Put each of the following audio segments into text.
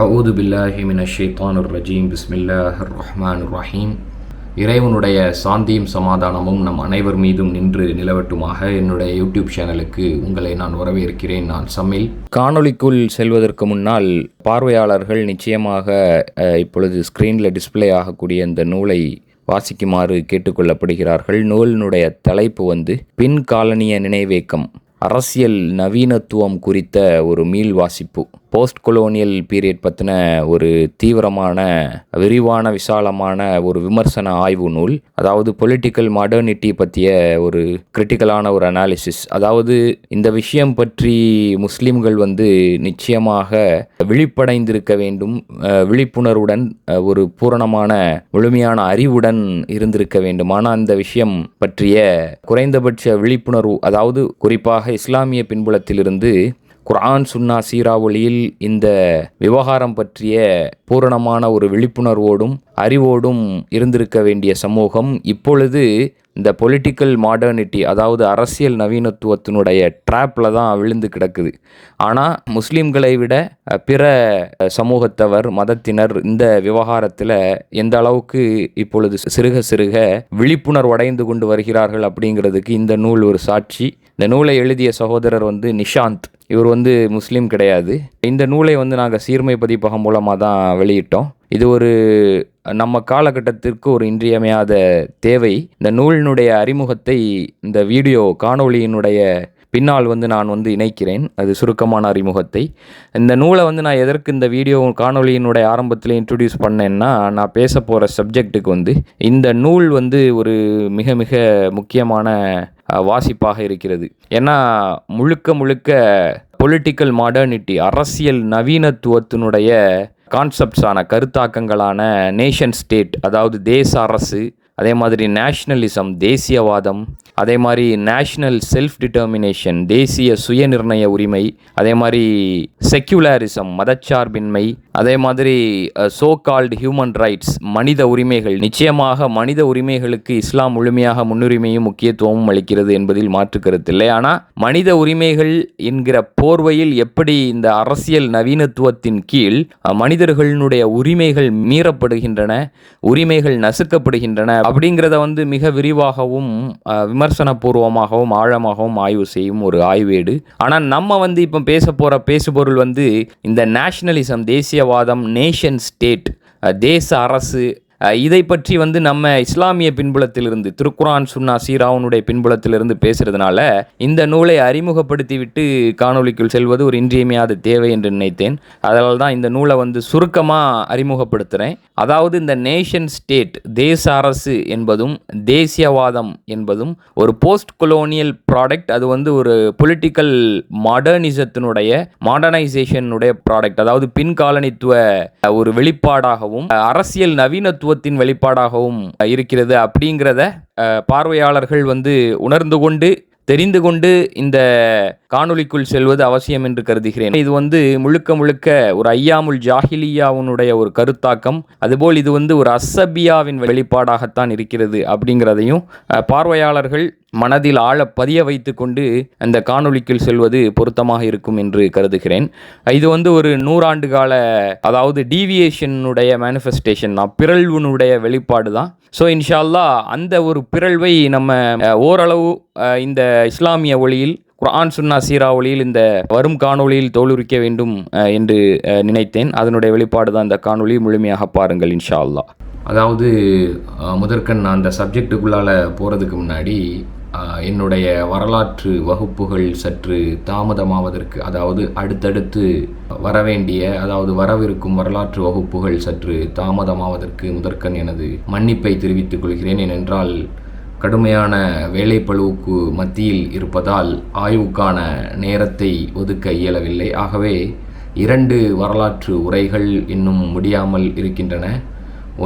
அஊது பில்லாஹி மினஷ் ஷைத்தானிர் ரஜீம். பிஸ்மில்லாஹிர் ரஹ்மானிர் ரஹீம். இறைவனுடைய சாந்தியும் சமாதானமும் நம் அனைவர் மீதும் நின்று நிலவட்டுமாக. என்னுடைய யூடியூப் சேனலுக்கு உங்களை நான் வரவேற்கிறேன். நான் சம்மில். காணொளிக்குள் செல்வதற்கு முன்னால் பார்வையாளர்கள் நிச்சயமாக இப்பொழுது ஸ்க்ரீனில் டிஸ்பிளே ஆகக்கூடிய இந்த நூலை வாசிக்குமாறு கேட்டுக்கொள்ளப்படுகிறார்கள். நூலினுடைய தலைப்பு பின்காலனிய நினைவேக்கம், அரசியல் நவீனத்துவம் குறித்த ஒரு மீள் வாசிப்பு. போஸ்ட் கொலோனியல் பீரியட் பற்றின ஒரு தீவிரமான, விரிவான, விசாலமான ஒரு விமர்சன ஆய்வு நூல். அதாவது பொலிட்டிக்கல் மாடர்னிட்டி பற்றிய ஒரு கிரிட்டிக்கலான ஒரு அனாலிசிஸ். அதாவது இந்த விஷயம் பற்றி முஸ்லீம்கள் நிச்சயமாக விழிப்படைந்திருக்க வேண்டும், விழிப்புணர்வுடன், ஒரு பூரணமான முழுமையான அறிவுடன் இருந்திருக்க வேண்டும். ஆனால் அந்த விஷயம் பற்றிய குறைந்தபட்ச விழிப்புணர்வு, அதாவது குறிப்பாக இஸ்லாமிய பின்புலத்திலிருந்து குர்ஆன் சுன்னா சீரா ஒளியில் இந்த விவகாரம் பற்றிய பூரணமான ஒரு விழிப்புணர்வோடும் அறிவோடும் இருந்திருக்க வேண்டிய சமூகம் இப்பொழுது இந்த பொலிட்டிக்கல் மாடர்னிட்டி, அதாவது அரசியல் நவீனத்துவத்தினுடைய ட்ராப்பில் தான் விழுந்து கிடக்குது. ஆனால் முஸ்லீம்களை விட பிற சமூகத்தவர், மதத்தினர் இந்த விவகாரத்தில் எந்த அளவுக்கு இப்பொழுது சிறுக சிறுக விழிப்புணர்வு அடைந்து கொண்டு வருகிறார்கள் அப்படிங்கிறதுக்கு இந்த நூல் ஒரு சாட்சி. இந்த நூலை எழுதிய சகோதரர் நிஷாந்த். இவர் முஸ்லீம் கிடையாது. இந்த நூலை நாங்கள் சீர்மை பதிப்பகம் மூலமாக தான் வெளியிட்டோம். இது ஒரு நம்ம காலகட்டத்திற்கு ஒரு இன்றியமையாத தேவை. இந்த நூலினுடைய அறிமுகத்தை இந்த வீடியோ காணொளியினுடைய பின்னால் நான் இணைக்கிறேன். அது சுருக்கமான அறிமுகத்தை. இந்த நூலை நான் எதற்கு இந்த வீடியோ காணொளியினுடைய ஆரம்பத்தில் இன்ட்ரடியூஸ் பண்ணேன்னா, நான் பேச போகிற சப்ஜெக்ட்டுக்கு இந்த நூல் ஒரு மிக மிக முக்கியமான வாசிப்பாக இருக்கிறது. ஏன்னா முழுக்க பொலிட்டிக்கல் மாடர்னிட்டி, அரசியல் நவீனத்துவத்தினுடைய கான்செப்ட்ஸான, கருத்தாக்கங்களான நேஷன் ஸ்டேட், அதாவது தேச அரசு, அதே மாதிரி நேஷ்னலிசம், தேசியவாதம், அதே மாதிரி நேஷ்னல் செல்ஃப் டிட்டர்மினேஷன், தேசிய சுயநிர்ணய உரிமை, அதே மாதிரி செக்யுலரிசம், மதச்சார்பின்மை, அதே மாதிரி சோ கால்டு ஹியூமன் ரைட்ஸ், மனித உரிமைகள். நிச்சயமாக மனித உரிமைகளுக்கு இஸ்லாம் முழுமையாக முன்னுரிமையும் முக்கியத்துவமும் அளிக்கிறது என்பதில் மாற்று கருத்தில்லை. ஆனால் மனித உரிமைகள் என்கிற போர்வையில் எப்படி இந்த அரசியல் நவீனத்துவத்தின் கீழ் மனிதர்களுடைய உரிமைகள் மீறப்படுகின்றன, உரிமைகள் நசுக்கப்படுகின்றன அப்படிங்கிறத மிக விரிவாகவும் விமர்சனபூர்வமாகவும் ஆழமாகவும் ஆய்வு செய்யும் ஒரு ஆய்வேடு. ஆனால் நம்ம இப்போ பேச போகிற பேசுபொருள் இந்த நேஷனலிசம், தேசியவாதம், நேஷன் ஸ்டேட், தேச அரசு, இதை பற்றி நம்ம இஸ்லாமிய பின்புலத்திலிருந்து, திருக்குரான் சுன்னா சீராவுனுடைய பின்புலத்திலிருந்து பேசுகிறதுனால இந்த நூலை அறிமுகப்படுத்தி விட்டு காணொளிக்குள் செல்வது ஒரு இன்றியமையாத தேவை என்று நினைத்தேன். அதனால தான் இந்த நூலை சுருக்கமாக அறிமுகப்படுத்துகிறேன். அதாவது இந்த நேஷன் ஸ்டேட், தேச அரசு என்பதும் தேசியவாதம் என்பதும் ஒரு போஸ்ட் கொலோனியல் ப்ராடக்ட். அது ஒரு பொலிட்டிக்கல் மாடர்னிசத்தினுடைய, மாடர்னைசேஷனுடைய ப்ராடக்ட். அதாவது பின்காலனித்துவ ஒரு வெளிப்பாடாகவும் அரசியல் நவீனத்துவ வெளிப்பாடாகவும் இருக்கிறது அப்படிங்கிறத பார்வையாளர்கள் உணர்ந்து கொண்டு, தெரிந்து கொண்டு இந்த காணொளிக்குள் செல்வது அவசியம் என்று கருதுகிறேன். இது முழுக்க ஒரு ஐயாமுல் ஜாஹிலியாவுனுடைய ஒரு கருத்தாக்கம். அதுபோல் இது ஒரு அஸ்ஸபியாவின் வெளிப்பாடாகத்தான் இருக்கிறது அப்படிங்கிறதையும் பார்வையாளர்கள் மனதில் ஆழ பதிய வைத்து கொண்டு அந்த காணொளிக்குள் செல்வது பொருத்தமாக இருக்கும் என்று கருதுகிறேன். இது ஒரு 100 ஆண்டு கால, அதாவது டீவியேஷனுடைய மேனிஃபெஸ்டேஷன் தான், பிறழ்வுனுடைய வெளிப்பாடு தான். ஸோ இன்ஷா அல்லாஹ் அந்த ஒரு பிறழ்வை நம்ம ஓரளவு இந்த இஸ்லாமிய ஒளியில், குர்ஆன் சுன்னா சீரா ஒளியில் இந்த வரும் காணொளியில் தோலுரிக்க வேண்டும் என்று நினைத்தேன். அதனுடைய வெளிப்பாடு தான் இந்த காணொளி. முழுமையாக பாருங்கள் இன்ஷா அல்லாஹ். அதாவது முதற்கண் நான் அந்த சப்ஜெக்டுக்குள்ளால் போகிறதுக்கு முன்னாடி என்னுடைய வரலாற்று வகுப்புகள் சற்று தாமதமாவதற்கு, அதாவது அடுத்தடுத்து வரவேண்டிய, அதாவது வரவிருக்கும் வரலாற்று வகுப்புகள் சற்று தாமதமாவதற்கு முதற்கண் எனது மன்னிப்பை தெரிவித்துக் கொள்கிறேன். ஏனென்றால் கடுமையான வேலைப்பளுவுக்கு மத்தியில் இருப்பதால் ஆய்வுக்கான நேரத்தை ஒதுக்க இயலவில்லை. ஆகவே 2 வரலாற்று உரைகள் இன்னும் முடியாமல் இருக்கின்றன.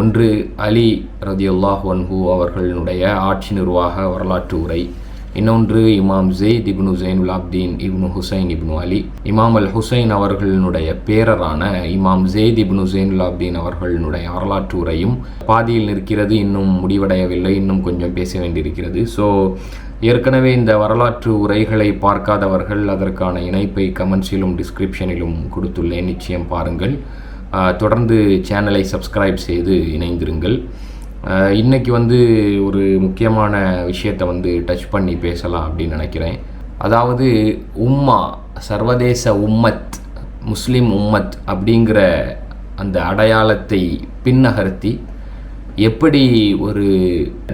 ஒன்று அலி ரதியல்லாஹு அன்ஹு அவர்களுடைய ஆட்சி நிர்வாக வரலாற்று உரை, இன்னொன்று இமாம் ஜெயித் இப்னு ஜைனுல் ஆப்தீன் இப்னு ஹுசைன் இப்னு அலி, இமாம் அல் ஹுசைன் அவர்களுடைய பேரரான இமாம் ஜெயித் இப்னு ஜைனுல் ஆப்தீன் அவர்களுடைய வரலாற்று உரையும் பாதியில் நிற்கிறது. இன்னும் முடிவடையவில்லை, இன்னும் கொஞ்சம் பேச வேண்டியிருக்கிறது. ஸோ ஏற்கனவே இந்த வரலாற்று உரைகளை பார்க்காதவர்கள் அதற்கான இணைப்பை கமெண்ட்ஸிலும் டிஸ்கிரிப்ஷனிலும் கொடுத்துள்ளேன், நிச்சயம் பாருங்கள். தொடர்ந்து சேனலை சப்ஸ்கிரைப் செய்து இணைந்திருங்கள். இன்றைக்கி ஒரு முக்கியமான விஷயத்தை டச் பண்ணி பேசலாம் அப்படின்னு நினைக்கிறேன். அதாவது உம்மா, சர்வதேச உம்மத், முஸ்லீம் உம்மத் அப்படிங்கிற அந்த அடையாளத்தை பின்னகர்த்தி எப்படி ஒரு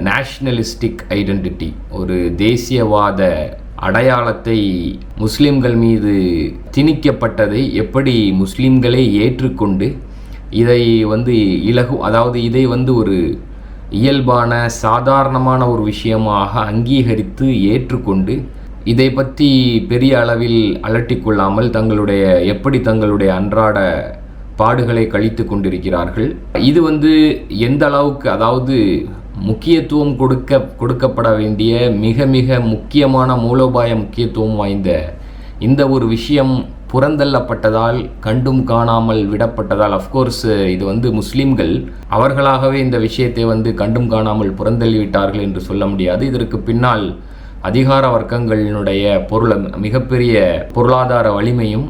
நேஷ்னலிஸ்டிக் ஐடென்டிட்டி, ஒரு தேசியவாத அடையாளத்தை முஸ்லீம்கள் மீது திணிக்கப்பட்டதை எப்படி முஸ்லீம்களே ஏற்றுக்கொண்டு இதை அதாவது இதை ஒரு இயல்பான சாதாரணமான ஒரு விஷயமாக அங்கீகரித்து ஏற்றுக்கொண்டு இதை பற்றி பெரிய அளவில் அலட்டிக்கொள்ளாமல் தங்களுடைய அன்றாட பாடுகளை கழித்து கொண்டிருக்கிறார்கள். இது எந்த அளவுக்கு, அதாவது முக்கியத்துவம் கொடுக்கப்பட வேண்டிய மிக மிக முக்கியமான மூலோபாய முக்கியத்துவம் வாய்ந்த இந்த ஒரு விஷயம் புறந்தள்ளப்பட்டதால், கண்டும் காணாமல் விடப்பட்டதால், அஃப்கோர்ஸ் இது முஸ்லீம்கள் அவர்களாகவே இந்த விஷயத்தை கண்டும் காணாமல் புறந்தள்ளிவிட்டார்கள் என்று சொல்ல முடியாது. இதற்கு பின்னால் அதிகார வர்க்கங்களினுடைய மிகப்பெரிய பொருளாதார வலிமையும்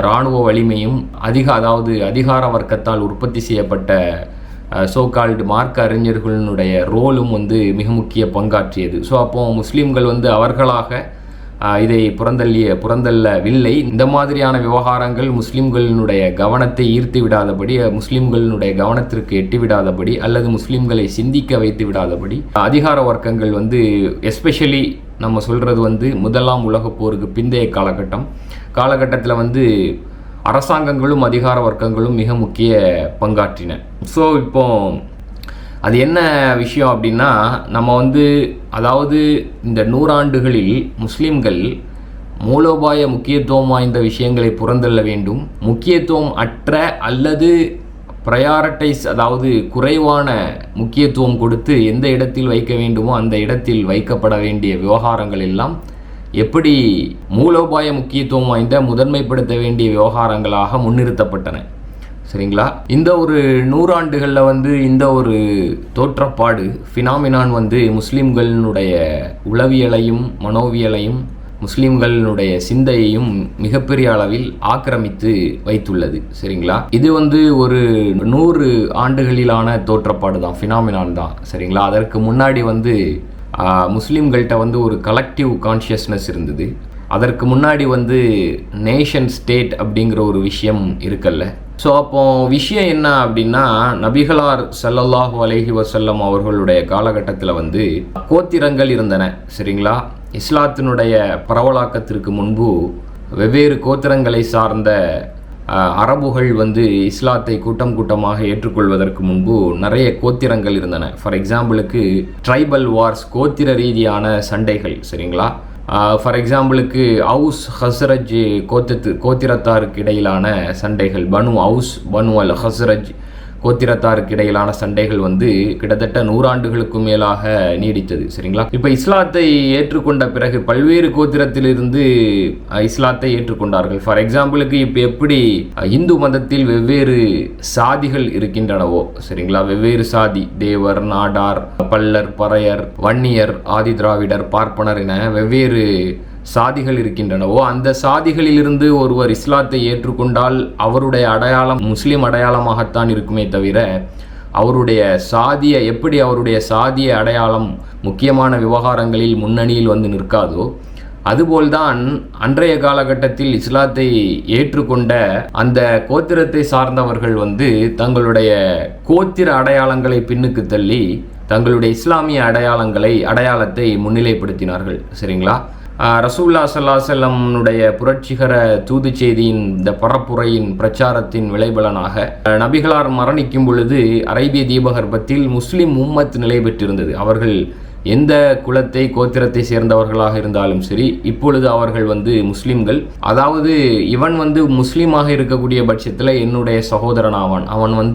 இராணுவ வலிமையும் அதிகார வர்க்கத்தால் உற்பத்தி செய்யப்பட்ட சோகால்டு மார்க்க அறிஞர்களுடைய ரோலும் மிக முக்கிய பங்காற்றியது. ஸோ அப்போ முஸ்லீம்கள் அவர்களாக இதை புறந்தள்ளவில்லை. இந்த மாதிரியான விவகாரங்கள் முஸ்லீம்களினுடைய கவனத்தை ஈர்த்து விடாதபடி, முஸ்லீம்களினுடைய கவனத்திற்கு எட்டி விடாதபடி, அல்லது முஸ்லீம்களை சிந்திக்க வைத்து விடாதபடி அதிகார வர்க்கங்கள் எஸ்பெஷலி நம்ம சொல்கிறது முதலாம் உலகப் போருக்கு பிந்தைய காலகட்டத்தில் அரசாங்கங்களும் அதிகார வர்க்கங்களும் மிக முக்கிய பங்காற்றின. ஸோ இப்போ அது என்ன விஷயம் அப்படின்னா, நம்ம அதாவது இந்த நூறாண்டுகளில் முஸ்லீம்கள் மூலோபாய முக்கியத்துவம் வாய்ந்த விஷயங்களை புறந்தள்ள வேண்டும், முக்கியத்துவம் அற்ற அல்லது ப்ரையாரிட்டைஸ், அதாவது குறைவான முக்கியத்துவம் கொடுத்து எந்த இடத்தில் வைக்க வேண்டுமோ அந்த இடத்தில் வைக்கப்பட வேண்டிய விவகாரங்கள் எல்லாம் எப்படி மூலோபாய முக்கியத்துவம் வாய்ந்த முதன்மைப்படுத்த வேண்டிய விவகாரங்களாக முன்னிறுத்தப்பட்டன. சரிங்களா? இந்த ஒரு நூறாண்டுகளில் இந்த ஒரு தோற்றப்பாடு ஃபினாமினான் முஸ்லீம்களினுடைய உளவியலையும் மனோவியலையும் முஸ்லீம்களினுடைய சிந்தையையும் மிகப்பெரிய அளவில் ஆக்கிரமித்து வைத்துள்ளது. சரிங்களா? இது ஒரு 100 ஆண்டுகளிலான தோற்றப்பாடு தான், ஃபினாமினான் தான். சரிங்களா? அதற்கு முன்னாடி முஸ்லீம்கள்கிட்ட ஒரு கலெக்டிவ் கான்ஷியஸ்னஸ் இருந்தது. அதற்கு முன்னாடி நேஷன் ஸ்டேட் அப்படிங்கிற ஒரு விஷயம் இருக்கல்ல. ஸோ அப்போ விஷயம் என்ன அப்படின்னா, நபிகளார் ஸல்லல்லாஹு அலைஹி வஸல்லம் அவர்களுடைய காலகட்டத்தில் கோத்திரங்கள் இருந்தன. சரிங்களா? இஸ்லாத்தினுடைய பரவலாக்கத்திற்கு முன்பு வெவ்வேறு கோத்திரங்களை சார்ந்த அரபுகள் இஸ்லாத்தை கூட்டமாக ஏற்றுக்கொள்வதற்கு முன்பு நிறைய கோத்திரங்கள் இருந்தன. ஃபார் எக்ஸாம்பிளுக்கு ட்ரைபல் வார்ஸ், கோத்திர ரீதியான சண்டைகள். சரிங்களா? ஃபார் எக்ஸாம்பிளுக்கு அவுஸ் ஹஸ்ரஜ் கோத்திரத்தாருக்கு இடையிலான சண்டைகள், பனு அவுஸ் பனு அல் ஹஸ்ரஜ் கோத்திரத்தாருக்கு இடையிலான சண்டைகள் கிட்டத்தட்ட 100 ஆண்டுகளுக்கு மேலாக நீடித்தது. சரிங்களா? இப்போ இஸ்லாத்தை ஏற்றுக்கொண்ட பிறகு பல்வேறு கோத்திரத்திலிருந்து இஸ்லாத்தை ஏற்றுக்கொண்டார்கள். ஃபார் எக்ஸாம்பிளுக்கு இப்போ எப்படி இந்து மதத்தில் வெவ்வேறு சாதிகள் இருக்கின்றனவோ, சரிங்களா, வெவ்வேறு சாதி, தேவர், நாடார், பல்லர், பறையர், வன்னியர், ஆதி திராவிடர், பார்ப்பனர் என வெவ்வேறு சாதிகள் இருக்கின்றனவோ, அந்த சாதிகளிலிருந்து ஒருவர் இஸ்லாத்தை ஏற்றுக்கொண்டால் அவருடைய அடையாளம் முஸ்லீம் அடையாளமாகத்தான் இருக்குமே தவிர அவருடைய சாதிய அடையாளம் முக்கியமான விவகாரங்களில் முன்னணியில் நிற்காதோ, அதுபோல்தான் அன்றைய காலகட்டத்தில் இஸ்லாத்தை ஏற்றுக்கொண்ட அந்த கோத்திரத்தை சார்ந்தவர்கள் தங்களுடைய கோத்திர அடையாளங்களை பின்னுக்கு தள்ளி தங்களுடைய இஸ்லாமிய அடையாளத்தை முன்னிலைப்படுத்தினார்கள். சரிங்களா? ரசூலுல்லாஹி ஸல்லல்லாஹு அலைஹி வஸல்லமுடைய புரட்சிகர தூது செய்தியின் இந்த பரப்புரையின் பிரச்சாரத்தின் விளைபலனாக நபிகளார் மரணிக்கும் பொழுது அரேபிய தீபகற்பத்தில் முஸ்லிம் உம்மத் நிலை பெற்றிருந்தது. அவர்கள் எந்த குலத்தை கோத்திரத்தை சேர்ந்தவர்களாக இருந்தாலும் சரி, இப்பொழுது அவர்கள் முஸ்லிம்கள். அதாவது இவன் முஸ்லீமாக இருக்கக்கூடிய பட்சத்தில் என்னுடைய சகோதரன் ஆவான். அவன்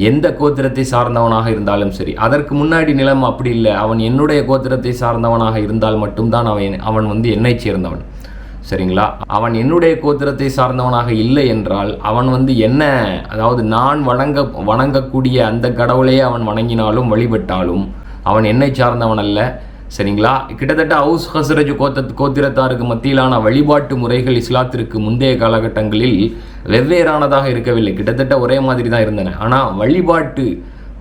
எந்த கோத்திரத்தை சார்ந்தவனாக இருந்தாலும் சரி. அதற்கு முன்னாடி நிலம் அப்படி இல்லை. அவன் என்னுடைய கோத்திரத்தை சார்ந்தவனாக இருந்தால் மட்டும்தான் அவன் என்னை சேர்ந்தவன். சரிங்களா? அவன் என்னுடைய கோத்திரத்தை சார்ந்தவனாக இல்லை என்றால் அவன் என்ன, அதாவது நான் வணங்கக்கூடிய அந்த கடவுளையே அவன் வணங்கினாலும் வழிபட்டாலும் அவன் என்னை சார்ந்தவன் அல்ல. சரிங்களா. கிட்டத்தட்ட அவுஸ் ஹஸ்ரஜ் கோத்திரத்தாருக்கு மத்தியிலான வழிபாட்டு முறைகள் இஸ்லாத்திற்கு முந்தைய காலகட்டங்களில் வெவ்வேறானதாக இருக்கவில்லை, கிட்டத்தட்ட ஒரே மாதிரி தான் இருந்தன. ஆனால் வழிபாட்டு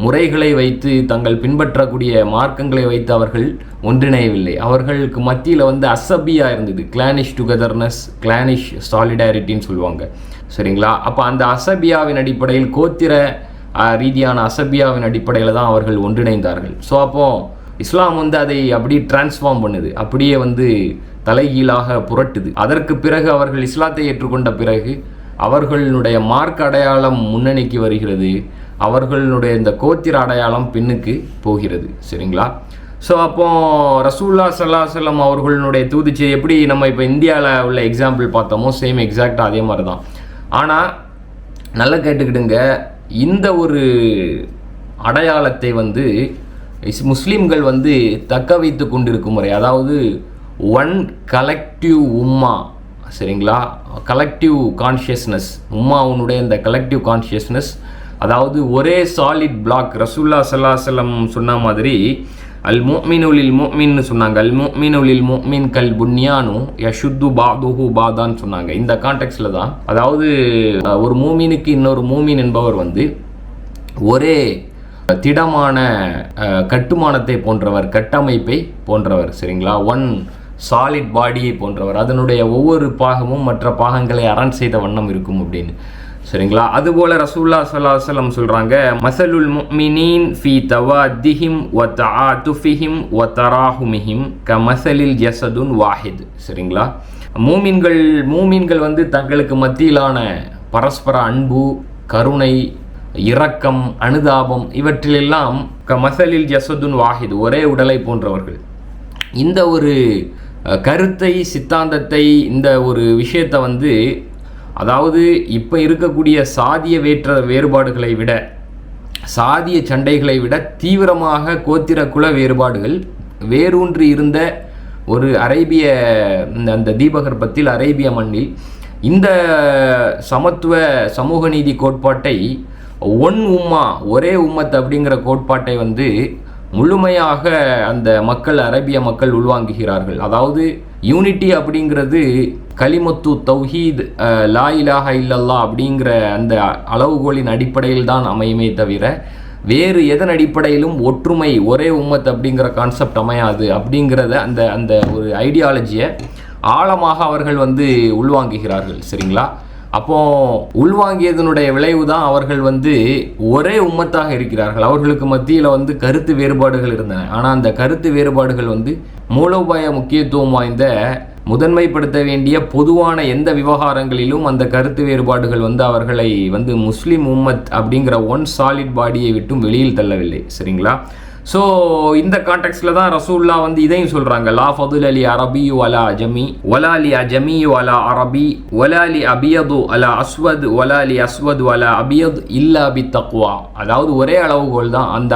முறைகளை வைத்து தங்கள் பின்பற்றக்கூடிய மார்க்கங்களை வைத்து அவர்கள் ஒன்றிணையவில்லை. அவர்களுக்கு மத்தியில் அசபியா இருந்தது, கிளானிஷ் டுகெதர்னஸ், கிளானிஷ் சாலிடாரிட்டின்னு சொல்லுவாங்க, சரிங்களா. அப்போ அந்த அசபியாவின் அடிப்படையில், கோத்திர ரீதியான அசபியாவின் அடிப்படையில் தான் அவர்கள் ஒன்றிணைந்தார்கள். ஸோ அப்போது இஸ்லாம் அதை அப்படி டிரான்ஸ்ஃபார்ம் பண்ணுது, அப்படியே தலைகீழாக புரட்டுது. அதற்கு பிறகு அவர்கள் இஸ்லாத்தை ஏற்றுக்கொண்ட பிறகு அவர்களுடைய மார்க் அடையாளம் முன்னணிக்கு வருகிறது, அவர்களுடைய இந்த கோத்திர அடையாளம் பின்னுக்கு போகிறது, சரிங்களா. ஸோ அப்போ ரசூல்லா ஸல்லல்லாஹு அலைஹி வஸல்லம் அவர்களுடைய தூதுச்சி எப்படி நம்ம இப்போ இந்தியாவில் உள்ள எக்ஸாம்பிள் பார்த்தோமோ சேம் எக்ஸாக்டாக அதே மாதிரி தான். ஆனால் நல்லா கேட்டுக்கிடுங்க, இந்த ஒரு அடையாளத்தை முஸ்லீம்கள் தக்க வைத்து கொண்டிருக்கும் முறை, அதாவது ஒன் கலெக்டிவ் உம்மா, சரிங்களா, கலெக்டிவ் கான்ஷியஸ்னஸ், உம்மாவுனுடைய இந்த கலெக்டிவ் கான்ஷியஸ்னஸ், அதாவது ஒரே சாலிட் பிளாக். ரசூல்லா ஸல்லல்லாஹு அலைஹி வஸல்லம் சொன்ன மாதிரி அல் முஃமினு லில் முஃமின்னு சொன்னாங்க, அல் முஃமினு லில் முஃமின் கல் புன்யானு யஷுத்து பாதுஹு பாதான்னு சொன்னாங்க. இந்த கான்டெக்ஸ்டில் தான், அதாவது ஒரு மூமினுக்கு இன்னொரு மூமின் என்பவர் ஒரே திடமான கட்டுமானத்தை போன்றவர், கட்டமைப்பை போன்றவர், சரிங்களா, ஒன் சாலிட் பாடியை போன்றவர், அதனுடைய ஒவ்வொரு பாகமும் மற்ற பாகங்களை அரண் செய்த வண்ணம் இருக்கும் அப்படின்னு, சரிங்களா. அதுபோல ரசூல்லா ஸல்லல்லாஹு அலைஹி வஸல்லம் சொல்றாங்க, மஸலுல் முஃமினீன் ஃபீ தவாத்திஹிம் வ தஆதுஃபிஹிம் வ தராஹுமிஹிம் கமஸலில் ஜஸதுன் வாஹித், சரிங்களா. மூமின்கள் தங்களுக்கு மத்தியிலான பரஸ்பர அன்பு, கருணை, இரக்கம், அனுதாபம் இவற்றிலெல்லாம் கமஸலில் ஜஸதுன் வாஹித், ஒரே உடலை போன்றவர்கள். இந்த ஒரு கருத்தை, சித்தாந்தத்தை, இந்த ஒரு விஷயத்தை அதாவது இப்போ இருக்கக்கூடிய சாதிய வேறுபாடுகளை விட, சாதிய சண்டைகளை விட தீவிரமாக கோத்திர குல வேறுபாடுகள் வேரூன்றி இருந்த ஒரு அரேபிய அந்த தீபகற்பத்தில், அரேபிய மண்ணில் இந்த சமத்துவ சமூக நீதி கோட்பாட்டை, ஒன் உம்மா, ஒரே உம்மத் அப்படிங்கிற கோட்பாட்டை முழுமையாக அந்த மக்கள், அரேபிய மக்கள் உள்வாங்குகிறார்கள். அதாவது யூனிட்டி அப்படிங்கிறது கலிமத்து தௌஹீத், லா இலாஹ இல்லல்லாஹ் அப்படிங்கிற அந்த அளவுகோலின் அடிப்படையில் தான் அமையுமே தவிர வேறு எதன் அடிப்படையிலும் ஒற்றுமை, ஒரே உம்மத் அப்படிங்கிற கான்செப்ட் அமையாது அப்படிங்கிறத அந்த ஒரு ஐடியாலஜியை ஆழமாக அவர்கள் உள்வாங்குகிறார்கள், சரிங்களா. அப்போ உள்வாங்கியதனுடைய விளைவு தான் அவர்கள் ஒரே உம்மத்தாக இருக்கிறார்கள். அவர்களுக்கு மத்தியில் கருத்து வேறுபாடுகள் இருந்தன. ஆனால் அந்த கருத்து வேறுபாடுகள் மூலோபாய முக்கியத்துவம் வாய்ந்த, முதன்மைப்படுத்த வேண்டிய பொதுவான எந்த விவகாரங்களிலும் அந்த கருத்து வேறுபாடுகள் அவர்களை முஸ்லீம் உம்மத் அப்படிங்கிற ஒன் சாலிட் பாடியை விட்டும் வெளியில் தள்ளவில்லை, சரிங்களா. ஸோ இந்த கான்டெக்ஸ்டில் தான் ரசூல்லா இதையும் சொல்கிறாங்க, லா ஃபதுல் அலி அரபியு அலா அஜமி வலா அலி அஜமியு அலா அரபி வலா அலி அபியது அலா அஸ்வத் வலா அலி அஸ்வத் அலா அபியத் இல்லா பி தக்வா. அதாவது ஒரே அளவுகோல் தான், அந்த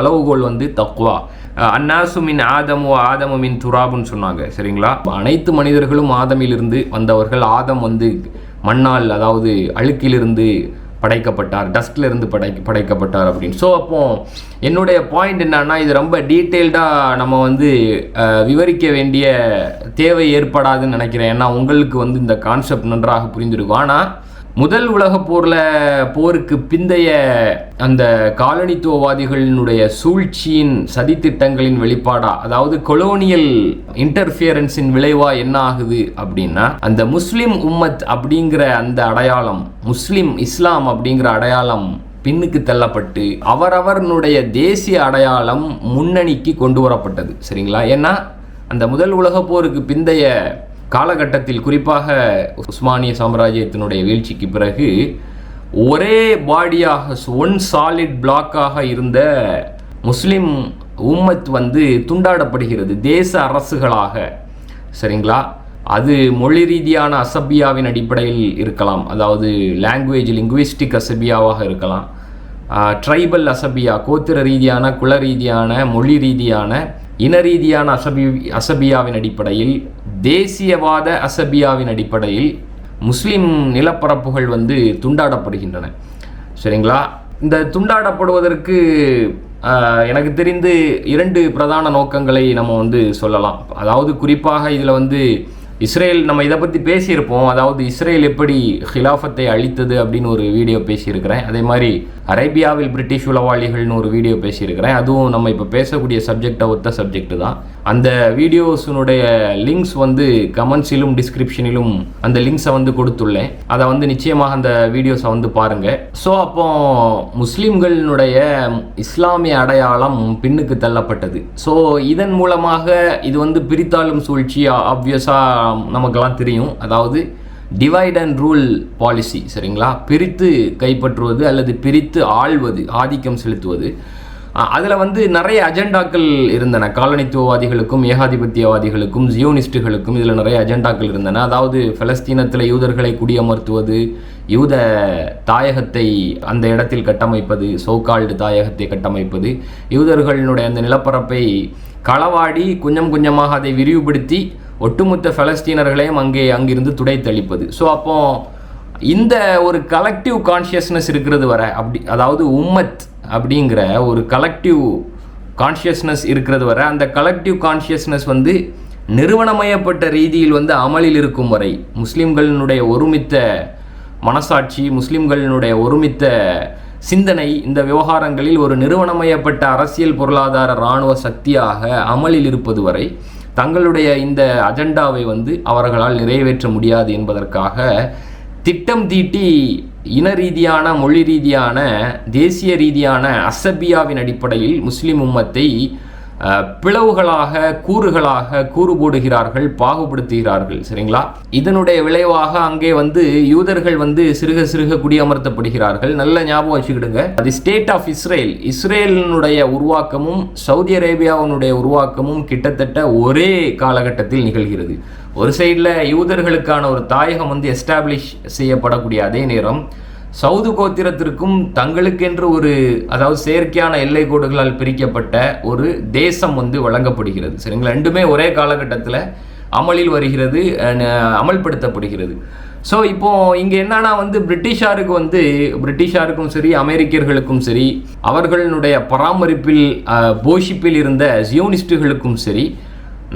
அளவுகோல் தக்வா. அன்னாசு மின் ஆதமு ஆதமு மின் துராபுன்னு சொன்னாங்க, சரிங்களா. அனைத்து மனிதர்களும் ஆதமிலிருந்து வந்தவர்கள். ஆதம் மண்ணால், அதாவது அழுக்கிலிருந்து படைக்கப்பட்டார், டஸ்ட்ல இருந்து படைக்கப்பட்டார் அப்படின்னு. ஸோ அப்போ என்னுடைய பாயிண்ட் என்னன்னா, இது ரொம்ப டீட்டெயில்டாக நம்ம விவரிக்க வேண்டிய தேவை ஏற்படாதுன்னு நினைக்கிறேன். ஏன்னா உங்களுக்கு இந்த கான்செப்ட் நன்றாக புரிந்திருக்கும். ஆனால் முதல் உலக போருக்கு பிந்தைய அந்த காலனித்துவவாதிகளினுடைய சூழ்ச்சியின் சதித்திட்டங்களின் வெளிப்பாடா, அதாவது கொலோனியல் இன்டர்ஃபியரன்ஸின் விளைவா என்ன ஆகுது அப்படின்னா, அந்த முஸ்லிம் உம்மத் அப்படிங்கிற அந்த அடையாளம், இஸ்லாம் அப்படிங்கிற அடையாளம் பின்னுக்கு தள்ளப்பட்டு அவரவர்களுடைய தேசிய அடையாளம் முன்னணிக்கு கொண்டு வரப்பட்டது, சரிங்களா. ஏன்னா அந்த முதல் உலக போருக்கு பிந்தைய காலகட்டத்தில், குறிப்பாக உஸ்மானிய சாம்ராஜ்யத்தினுடைய வீழ்ச்சிக்கு பிறகு ஒரே பாடியாக, ஒன் சாலிட் பிளாக்காக இருந்த முஸ்லிம் உம்மத் துண்டாடப்படுகிறது தேச அரசுகளாக, சரிங்களா. அது மொழி ரீதியான அசபியாவின் அடிப்படையில் இருக்கலாம், அதாவது லிங்குவிஸ்டிக் அசபியாவாக இருக்கலாம், ட்ரைபல் அசபியா, கோத்திர ரீதியான, குல ரீதியான, மொழி ரீதியான, இன ரீதியான அசபியாவின் அடிப்படையில், தேசியவாத அசபியாவின் அடிப்படையில் முஸ்லிம் நிலப்பரப்புகள் துண்டாடப்படுகின்றன, சரிங்களா. இந்த துண்டாடப்படுவதற்கு எனக்கு தெரிந்து 2 பிரதான நோக்கங்களை நம்ம வந்து சொல்லலாம். அதாவது குறிப்பாக இதில் வந்து இஸ்ரேல், நம்ம இதை பற்றி பேசியிருப்போம். அதாவது இஸ்ரேல் எப்படி ஹிலாஃபத்தை அழித்தது அப்படின்னு ஒரு வீடியோ பேசியிருக்கிறேன். அதே மாதிரி அரேபியாவில் பிரிட்டிஷ் உளவாளிகள்னு ஒரு வீடியோ பேசியிருக்கிறேன். அதுவும் நம்ம இப்போ பேசக்கூடிய சப்ஜெக்டை ஒத்த சப்ஜெக்ட் தான். அந்த வீடியோஸினுடைய லிங்க்ஸ் வந்து கமெண்ட்ஸிலும் டிஸ்கிரிப்ஷனிலும் அந்த லிங்க்ஸை வந்து கொடுத்துள்ளேன். அதை வந்து நிச்சயமாக அந்த வீடியோஸை வந்து பாருங்கள். ஸோ அப்போ முஸ்லீம்களினுடைய இஸ்லாமிய அடையாளம் பின்னுக்கு தள்ளப்பட்டது. ஸோ இதன் மூலமாக இது வந்து பிரித்தாளும் சூழ்ச்சி ஆப்வியஸாக நமக்கெல்லாம் தெரியும். அதாவது டிவைட் அண்ட் ரூல் பாலிசி, சரிங்களா? பிரித்து கைப்பற்றுவது அல்லது பிரித்து ஆள்வது, ஆதிக்கம் செலுத்துவது. அதில் வந்து நிறைய அஜெண்டாக்கள் இருந்தன. காலனித்துவவாதிகளுக்கும் ஏகாதிபத்தியவாதிகளுக்கும் ஜியோனிஸ்டுகளுக்கும் இதில் நிறைய அஜெண்டாக்கள் இருந்தன. அதாவது பலஸ்தீனத்தில் யூதர்களை குடியமர்த்துவது, யூத தாயகத்தை அந்த இடத்தில் கட்டமைப்பது, சோகால்டு தாயகத்தை கட்டமைப்பது, யூதர்களுடைய அந்த நிலப்பரப்பை களவாடி கொஞ்சம் கொஞ்சமாக அதை விரிவுபடுத்தி ஒட்டுமொத்த பலஸ்தீனர்களையும் அங்கிருந்து துடைத்தளிப்பது. ஸோ அப்போ இந்த ஒரு கலெக்டிவ் கான்ஷியஸ்னஸ் இருக்கிறது வரை, அதாவது உம்மத் அப்படிங்கிற ஒரு கலெக்டிவ் கான்ஷியஸ்னஸ் இருக்கிறது வரை, அந்த கலெக்டிவ் கான்ஷியஸ்னஸ் வந்து நிறுவனமயப்பட்ட ரீதியில் வந்து அமலில் இருக்கும் வரை, முஸ்லீம்களினுடைய ஒருமித்த மனசாட்சி, முஸ்லீம்களினுடைய ஒருமித்த சிந்தனை இந்த விவகாரங்களில் ஒரு நிறுவனமயப்பட்ட அரசியல், பொருளாதார, இராணுவ சக்தியாக அமலில் இருப்பது வரை தங்களுடைய இந்த அஜெண்டாவை வந்து அவர்களால் நிறைவேற்ற முடியாது என்பதற்காக திட்டம் தீட்டி இன ரீதியான, மொழி ரீதியான, தேசிய ரீதியான அசபியாவின் அடிப்படையில் முஸ்லிம் உம்மத்தை பிளவுகளாக, கூறுகளாக கூறு போடுகிறார்கள், பாகுபடுத்துகிறார்கள், சரிங்களா? இதனுடைய விளைவாக அங்கே வந்து யூதர்கள் வந்து சிறுக சிறுக குடியமர்த்தப்படுகிறார்கள். நல்ல ஞாபகம் வச்சுக்கிடுங்க. அது ஸ்டேட் ஆஃப் இஸ்ரேல், இஸ்ரேலினுடைய உருவாக்கமும் சவுதி அரேபியாவினுடைய உருவாக்கமும் கிட்டத்தட்ட ஒரே காலகட்டத்தில் நிகழ்கிறது. ஒரு சைடில் யூதர்களுக்கான ஒரு தாயகம் வந்து எஸ்டாப்ளிஷ் செய்யப்படக்கூடிய அதே நேரம் சவுது கோத்திரத்திற்கும் தங்களுக்கென்று ஒரு, அதாவது செயற்கையான எல்லை கோடுகளால் பிரிக்கப்பட்ட ஒரு தேசம் வந்து வழங்கப்படுகிறது, சரிங்களா? ரெண்டுமே ஒரே காலகட்டத்தில் அமலில் வருகிறது, அமல்படுத்தப்படுகிறது. ஸோ இப்போ இங்கே என்னன்னா வந்து பிரிட்டிஷாருக்கும் சரி, அமெரிக்கர்களுக்கும் சரி, அவர்களுடைய பராமரிப்பில் போஷிப்பில் இருந்த ஜியோனிஸ்டுகளுக்கும் சரி,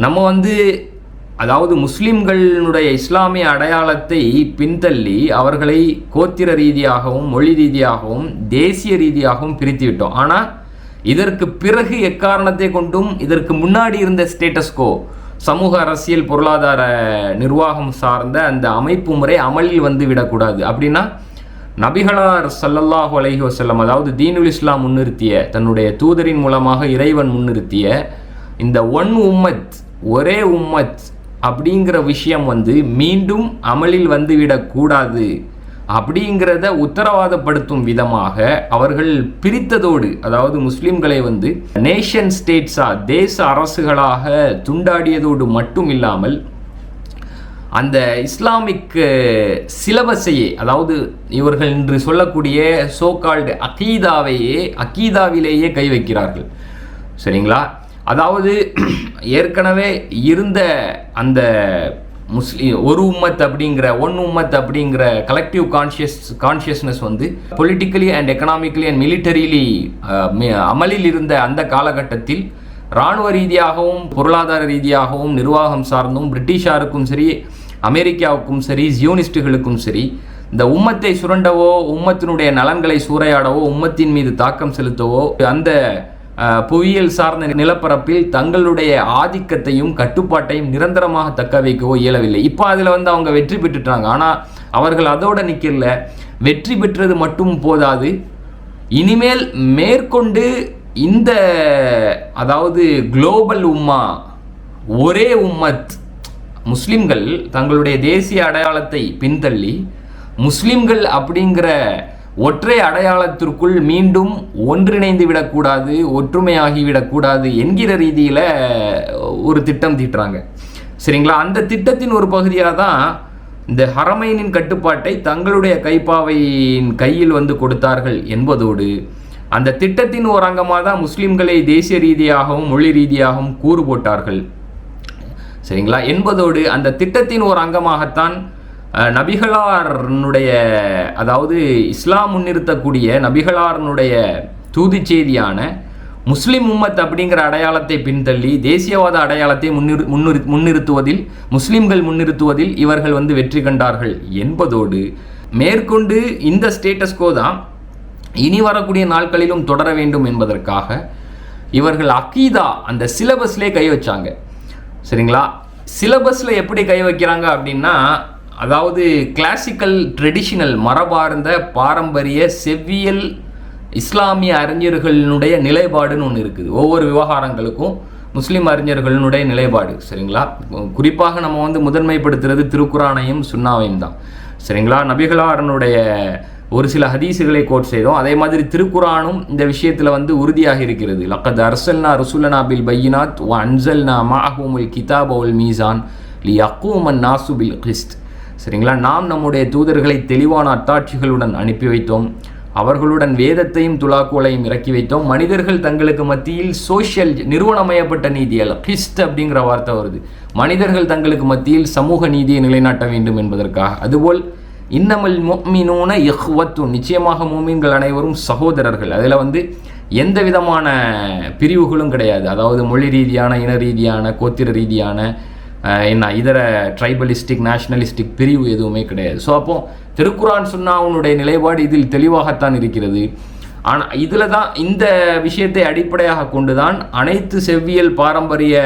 நம்ம வந்து அதாவது முஸ்லிம்களுடைய இஸ்லாமிய அடையாளத்தை பின்தள்ளி அவர்களை கோத்திர ரீதியாகவும், மொழி ரீதியாகவும், தேசிய ரீதியாகவும் பிரித்து விட்டோம். ஆனால் இதற்கு பிறகு எக்காரணத்தை கொண்டும் இதற்கு முன்னாடி இருந்த ஸ்டேட்டஸ்கோ, சமூக, அரசியல், பொருளாதார, நிர்வாகம் சார்ந்த அந்த அமைப்பு முறை அமலில் வந்து விடக்கூடாது. அப்படின்னா நபிகளார் ஸல்லல்லாஹு அலைஹி வஸல்லம், அதாவது தீனுல் இஸ்லாம் முன்னிறுத்திய, தன்னுடைய தூதரின் மூலமாக இறைவன் முன்னிறுத்திய இந்த ஒன் உம்மத், ஒரே உம்மத் அப்படிங்கிற விஷயம் வந்து மீண்டும் அமலில் வந்துவிடக்கூடாது அப்படிங்கிறத உத்தரவாதப்படுத்தும் விதமாக அவர்கள் பிரித்ததோடு, அதாவது முஸ்லிம்களை வந்து நேஷன் ஸ்டேட்ஸாக, தேச அரசுகளாக துண்டாடியதோடு மட்டும் இல்லாமல் அந்த இஸ்லாமிக் சிலபஸையே, அதாவது இவர்கள் இன்று சொல்லக்கூடிய சோகால்டு அகீதாவிலேயே கை வைக்கிறார்கள், சரிங்களா? அதாவது ஏற்கனவே இருந்த அந்த ஒரு உம்மத் அப்படிங்கிற, ஒன் உம்மத் அப்படிங்கிற கலெக்டிவ் கான்ஷியஸ்னஸ் வந்து பொலிட்டிக்கலி அண்ட் எக்கனாமிக்கலி அண்ட் மிலிட்டரிலி அமலில் இருந்த அந்த காலகட்டத்தில் இராணுவ ரீதியாகவும், பொருளாதார ரீதியாகவும், நிர்வாகம் சார்ந்தும் பிரிட்டிஷாருக்கும் சரி, அமெரிக்காவுக்கும் சரி, ஜியோனிஸ்டுகளுக்கும் சரி, இந்த உம்மத்தை சுரண்டவோ, உம்மத்தினுடைய நலன்களை சூறையாடவோ, உம்மத்தின் மீது தாக்கம் செலுத்தவோ, அந்த புவியியல் சார்ந்த நிலப்பரப்பில் தங்களுடைய ஆதிக்கத்தையும் கட்டுப்பாட்டையும் நிரந்தரமாக தக்க வைக்கவோ இயலவில்லை. இப்போ அதில் வந்து அவங்க வெற்றி பெற்றுட்டாங்க. ஆனால் அவர்கள் அதோடு நிற்கல. வெற்றி பெற்றது மட்டும் போதாது, இனிமேல் மேற்கொண்டு இந்த, அதாவது குளோபல் உம்மா, ஒரே உம்மத், முஸ்லிம்கள் தங்களுடைய தேசிய அடையாளத்தை பின்தள்ளி முஸ்லிம்கள் அப்படிங்கிற ஒற்றை அடையாளத்திற்குள் மீண்டும் ஒன்றிணைந்து விடக்கூடாது, ஒற்றுமையாகிவிடக்கூடாது என்கிற ரீதியில் ஒரு திட்டம் தீட்டுறாங்க, சரிங்களா? அந்த திட்டத்தின் ஒரு பகுதியாக தான் இந்த ஹரமைனின் கட்டுப்பாட்டை தங்களுடைய கைப்பாவையின் கையில் வந்து கொடுத்தார்கள் என்பதோடு, அந்த திட்டத்தின் ஒரு அங்கமாக தான் முஸ்லிம்களை தேசிய ரீதியாகவும் மொழி ரீதியாகவும் கூறு போட்டார்கள், சரிங்களா? என்பதோடு அந்த திட்டத்தின் ஒரு அங்கமாகத்தான் நபிகளாருடைய, அதாவது இஸ்லாம் முன்னிறுத்தக்கூடிய நபிகளாருடைய தூது செய்தியான முஸ்லிம் உம்மத் அப்படிங்கிற அடையாளத்தை பின்தள்ளி தேசியவாத அடையாளத்தை முன்னிறுத்துவதில் முஸ்லிம்கள் முன்னிறுத்துவதில் இவர்கள் வந்து வெற்றி கண்டார்கள் என்பதோடு மேற்கொண்டு இந்த ஸ்டேட்டஸ் கோ தான் இனி வரக்கூடிய நாட்களிலும் தொடர வேண்டும் என்பதற்காக இவர்கள் அகீதா அந்த சிலபஸ்லேயே கை வச்சாங்க. சரிங்களா? சிலபஸில் எப்படி கை வைக்கிறாங்க அப்படின்னா, அதாவது கிளாசிக்கல் ட்ரெடிஷனல் மரபார்ந்த பாரம்பரிய செவ்வியல் இஸ்லாமிய அறிஞர்களினுடைய நிலைப்பாடுன்னு ஒன்று இருக்குது. ஒவ்வொரு விவகாரங்களுக்கும் முஸ்லீம் அறிஞர்களினுடைய நிலைப்பாடு. சரிங்களா? குறிப்பாக நம்ம வந்து முதன்மைப்படுத்துறது திருக்குரானையும் சுன்னாவையும் தான். சரிங்களா? நபிகளாரனுடைய ஒரு சில ஹதீஸுகளை கோட் செய்தோம். அதே மாதிரி திருக்குரானும் இந்த விஷயத்தில் வந்து உறுதியாக இருக்கிறது. லக்கத் அர்சல்னா ரசூலனா பில் பையினாத் வ அன்சல்னா மஅஹுமுல் கிதாப வல் மீசான் லியக்கூமன் நாசு பில் கிஸ்த். சரிங்களா? நாம் நம்முடைய தூதர்களை தெளிவான அத்தாட்சிகளுடன் அனுப்பி வைத்தோம், அவர்களுடன் வேதத்தையும் துலாக்கோலையும் இறக்கி வைத்தோம், மனிதர்கள் தங்களுக்கு மத்தியில் சோஷியல் நிறுவனமயப்பட்ட நீதியல் கிஸ்ட் அப்படிங்கிற வார்த்தை வருது, மனிதர்கள் தங்களுக்கு மத்தியில் சமூக நீதியை நிலைநாட்ட வேண்டும் என்பதற்காக. அதுபோல் இன்னமல் முஃமினூன இஹ்வத்து, நிச்சயமாக மூமின்கள் அனைவரும் சகோதரர்கள். அதில் வந்து எந்த விதமான பிரிவுகளும் கிடையாது. அதாவது மொழி ரீதியான, இன ரீதியான, கோத்திர ரீதியான, இதர ட்ரைபலிஸ்டிக் நேஷனலிஸ்டிக் பிரிவு எதுவுமே கிடையாது. ஸோ அப்போது திருக்குரான் சுன்னாவுடைய நிலைப்பாடு இதில் தெளிவாகத்தான் இருக்கிறது. ஆனால் இதில் தான் இந்த விஷயத்தை அடிப்படையாக கொண்டு தான் அனைத்து செவ்வியல் பாரம்பரிய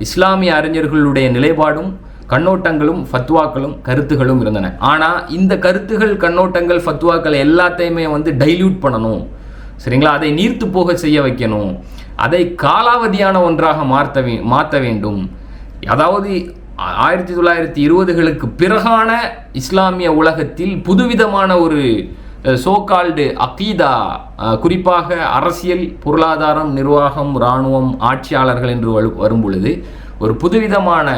இஸ்லாமிய அறிஞர்களுடைய நிலைப்பாடும் கண்ணோட்டங்களும் ஃபத்வாக்களும் கருத்துகளும் இருந்தன. ஆனால் இந்த கருத்துகள் கண்ணோட்டங்கள் ஃபத்வாக்கள் எல்லாத்தையுமே வந்து டைல்யூட் பண்ணணும். சரிங்களா? அதை நீர்த்து போக செய்ய வைக்கணும், அதை காலாவதியான ஒன்றாக மாற்ற வேண்டும். அதாவது 1920களுக்கு பிறகான இஸ்லாமிய உலகத்தில் புதுவிதமான ஒரு சோகால்டு அகீதா, குறிப்பாக அரசியல், பொருளாதாரம், நிர்வாகம், இராணுவம், ஆட்சியாளர்கள் என்று வரும் பொழுது ஒரு புதுவிதமான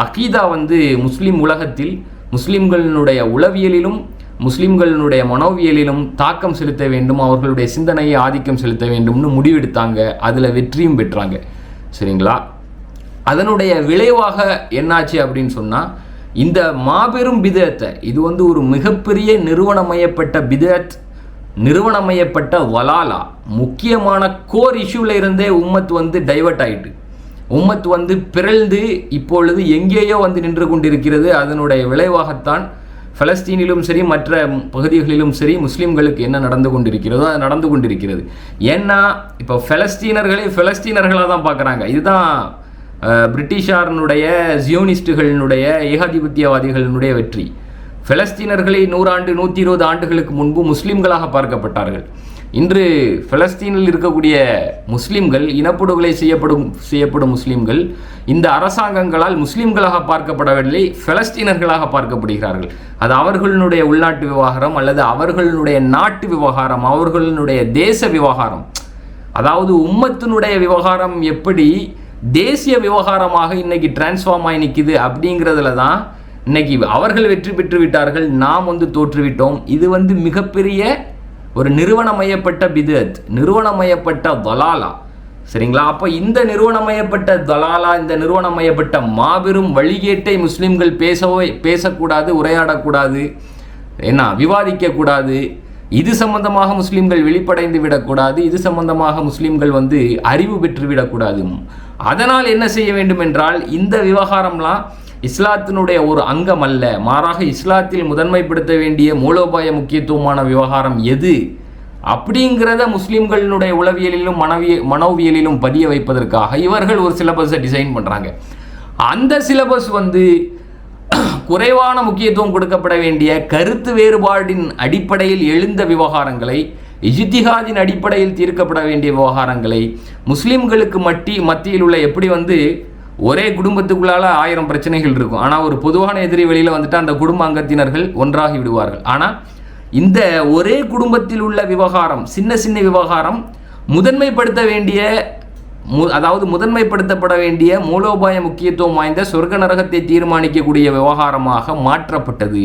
அகீதா வந்து முஸ்லீம் உலகத்தில் முஸ்லீம்களினுடைய உளவியலிலும் முஸ்லீம்களினுடைய மனோவியலிலும் தாக்கம் செலுத்த வேண்டும், அவர்களுடைய சிந்தனையை ஆதிக்கம் செலுத்த வேண்டும்னு முடிவெடுத்தாங்க. அதில் வெற்றியும் பெற்றாங்க. சரிங்களா? அதனுடைய விளைவாக என்னாச்சு அப்படின்னு சொன்னால், இந்த மாபெரும் பிதத்தை, இது வந்து ஒரு மிகப்பெரிய நிறுவனமயப்பட்ட பிதத், நிறுவனமயப்பட்ட வலாலா, முக்கியமான கோர் இஷ்யூவில் இருந்தே உம்மத் வந்து டைவர்ட் ஆகிட்டு, உம்மத் வந்து பிறழ்ந்து இப்பொழுது எங்கேயோ வந்து நின்று கொண்டிருக்கிறது. அதனுடைய விளைவாகத்தான் பலஸ்தீனிலும் சரி மற்ற பகுதிகளிலும் சரி முஸ்லீம்களுக்கு என்ன நடந்து கொண்டிருக்கிறதோ அது நடந்து கொண்டிருக்கிறது. ஏன்னா இப்போ பலஸ்தீனர்களாக தான் பார்க்குறாங்க. இதுதான் பிரிட்டிஷாரனுடைய ஜியோனிஸ்டுகளினுடைய ஏகாதிபத்தியவாதிகளினுடைய வெற்றி. பலஸ்தீனர்களை 100 ஆண்டு 120 ஆண்டுகளுக்கு முன்பு முஸ்லீம்களாக பார்க்கப்பட்டார்கள். இன்று பலஸ்தீனில் இருக்கக்கூடிய முஸ்லீம்கள், இனப்படுகொலை செய்யப்படும் முஸ்லீம்கள் இந்த அரசாங்கங்களால் முஸ்லீம்களாக பார்க்கப்படவில்லை, பலஸ்தீனர்களாக பார்க்கப்படுகிறார்கள். அது அவர்களுடைய உள்நாட்டு விவகாரம் அல்லது அவர்களுடைய நாட்டு விவகாரம், அவர்களுடைய தேச விவகாரம். அதாவது உம்மத்தினுடைய விவகாரம் எப்படி தேசிய விவகாரமாக இன்னைக்கு டிரான்ஸ்ஃபார்ம் ஆகி நிற்குது அப்படிங்கிறதுல தான் இன்னைக்கு அவர்கள் வெற்றி பெற்று விட்டார்கள், நாம் வந்து தோற்றுவிட்டோம். இது வந்து மிகப்பெரிய ஒரு நிறுவனமயப்பட்ட பிதத், நிறுவனமயப்பட்ட தலாலா. சரிங்களா? அப்போ இந்த நிறுவனமயப்பட்ட தலாலா, இந்த நிறுவனமயப்பட்ட மாபெரும் வழிகேட்டை முஸ்லீம்கள் பேசக்கூடாது, உரையாடக்கூடாது, விவாதிக்கக்கூடாது. இது சம்பந்தமாக முஸ்லீம்கள் வெளிப்படைந்து விடக்கூடாது, இது சம்பந்தமாக முஸ்லீம்கள் வந்து அறிவு பெற்று விடக்கூடாது. அதனால் என்ன செய்ய வேண்டும் என்றால், இந்த விவகாரம்லாம் இஸ்லாத்தினுடைய ஒரு அங்கம் அல்ல, மாறாக இஸ்லாத்தில் முதன்மைப்படுத்த வேண்டிய மூலோபாய முக்கியத்துவமான விவகாரம் எது அப்படிங்கிறத முஸ்லீம்களினுடைய உளவியலிலும் மனோவியலிலும் பதிய வைப்பதற்காக இவர்கள் ஒரு சிலபஸை டிசைன் பண்ணுறாங்க. அந்த சிலபஸ் வந்து குறைவான முக்கியத்துவம் கொடுக்கப்பட வேண்டிய கருத்து வேறுபாடின் அடிப்படையில் எழுந்த விவகாரங்களை, இஜ்திஹாதின் அடிப்படையில் தீர்க்கப்பட வேண்டிய விவகாரங்களை முஸ்லீம்களுக்கு மத்தியில் உள்ள, எப்படி வந்து ஒரே குடும்பத்துக்குள்ளால 1000 பிரச்சனைகள் இருக்கும், ஆனால் ஒரு பொதுவான எதிரி வெளியில் வந்துட்டு அந்த குடும்ப அங்கத்தினர்கள் ஒன்றாகி விடுவார்கள். ஆனால் இந்த ஒரே குடும்பத்தில் உள்ள விவகாரம், சின்ன சின்ன விவகாரம் முதன்மைப்படுத்த வேண்டிய, அதாவது முதன்மைப்படுத்தப்பட வேண்டிய மூலோபாய முக்கியத்துவம் வாய்ந்த சொர்க்க நரகத்தை தீர்மானிக்கக்கூடிய விவகாரமாக மாற்றப்பட்டது.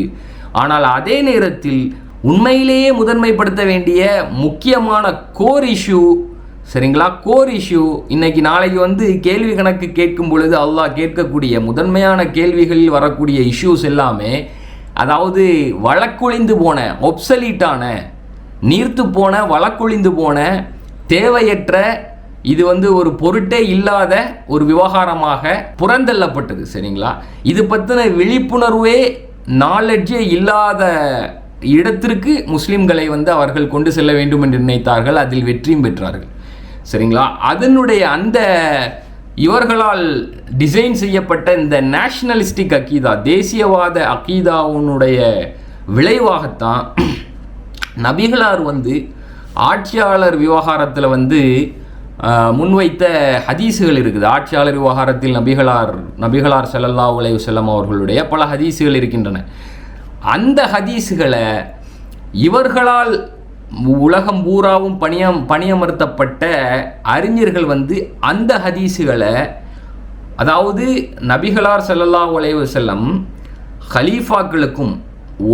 ஆனால் அதே நேரத்தில் உண்மையிலேயே முதன்மைப்படுத்த வேண்டிய முக்கியமான கோர் இஷ்யூ, சரிங்களா, கோர் இஷ்யூ இன்னைக்கு நாளைக்கு வந்து கேள்வி கணக்கு கேட்கும் பொழுது அல்லாஹ் கேட்கக்கூடிய முதன்மையான கேள்விகளில் வரக்கூடிய இஷ்யூஸ் எல்லாமே, அதாவது வழக்கொழிந்து போன, ஒப்சலீட்டான, நீர்த்து போன, வழக்கொழிந்து போன, தேவையற்ற, இது ஒரு பொருட்டே இல்லாத ஒரு விவகாரமாக புறந்தள்ளப்பட்டது. சரிங்களா? இது பற்றின விழிப்புணர்வே நாலெட்ஜே இல்லாத இடத்திற்கு முஸ்லிம்களை அவர்கள் கொண்டு செல்ல வேண்டும் என்று நினைத்தார்கள். அதில் வெற்றியும் பெற்றார்கள். சரிங்களா? அதனுடைய அந்த இவர்களால் டிசைன் செய்யப்பட்ட இந்த நேஷனலிஸ்டிக் அக்கீதா, தேசியவாத அக்கீதாவுடைய விளைவாகத்தான் நபிகளார் ஆட்சியாளர் விவகாரத்தில் முன்வைத்த ஹதீஸுகள் இருக்குது. ஆட்சியாளர் விவகாரத்தில் நபிகளார் ஸல்லல்லாஹு அலைஹி வஸல்லம் அவர்களுடைய பல ஹதீஸுகள் இருக்கின்றன. அந்த ஹதீஸுகளை இவர்களால் உலகம் பூராவும் பணியமர்த்தப்பட்ட அறிஞர்கள் அந்த ஹதீஸுகளை, அதாவது நபிகளார் ஸல்லல்லாஹு அலைஹி வஸல்லம் ஹலீஃபாக்களுக்கும்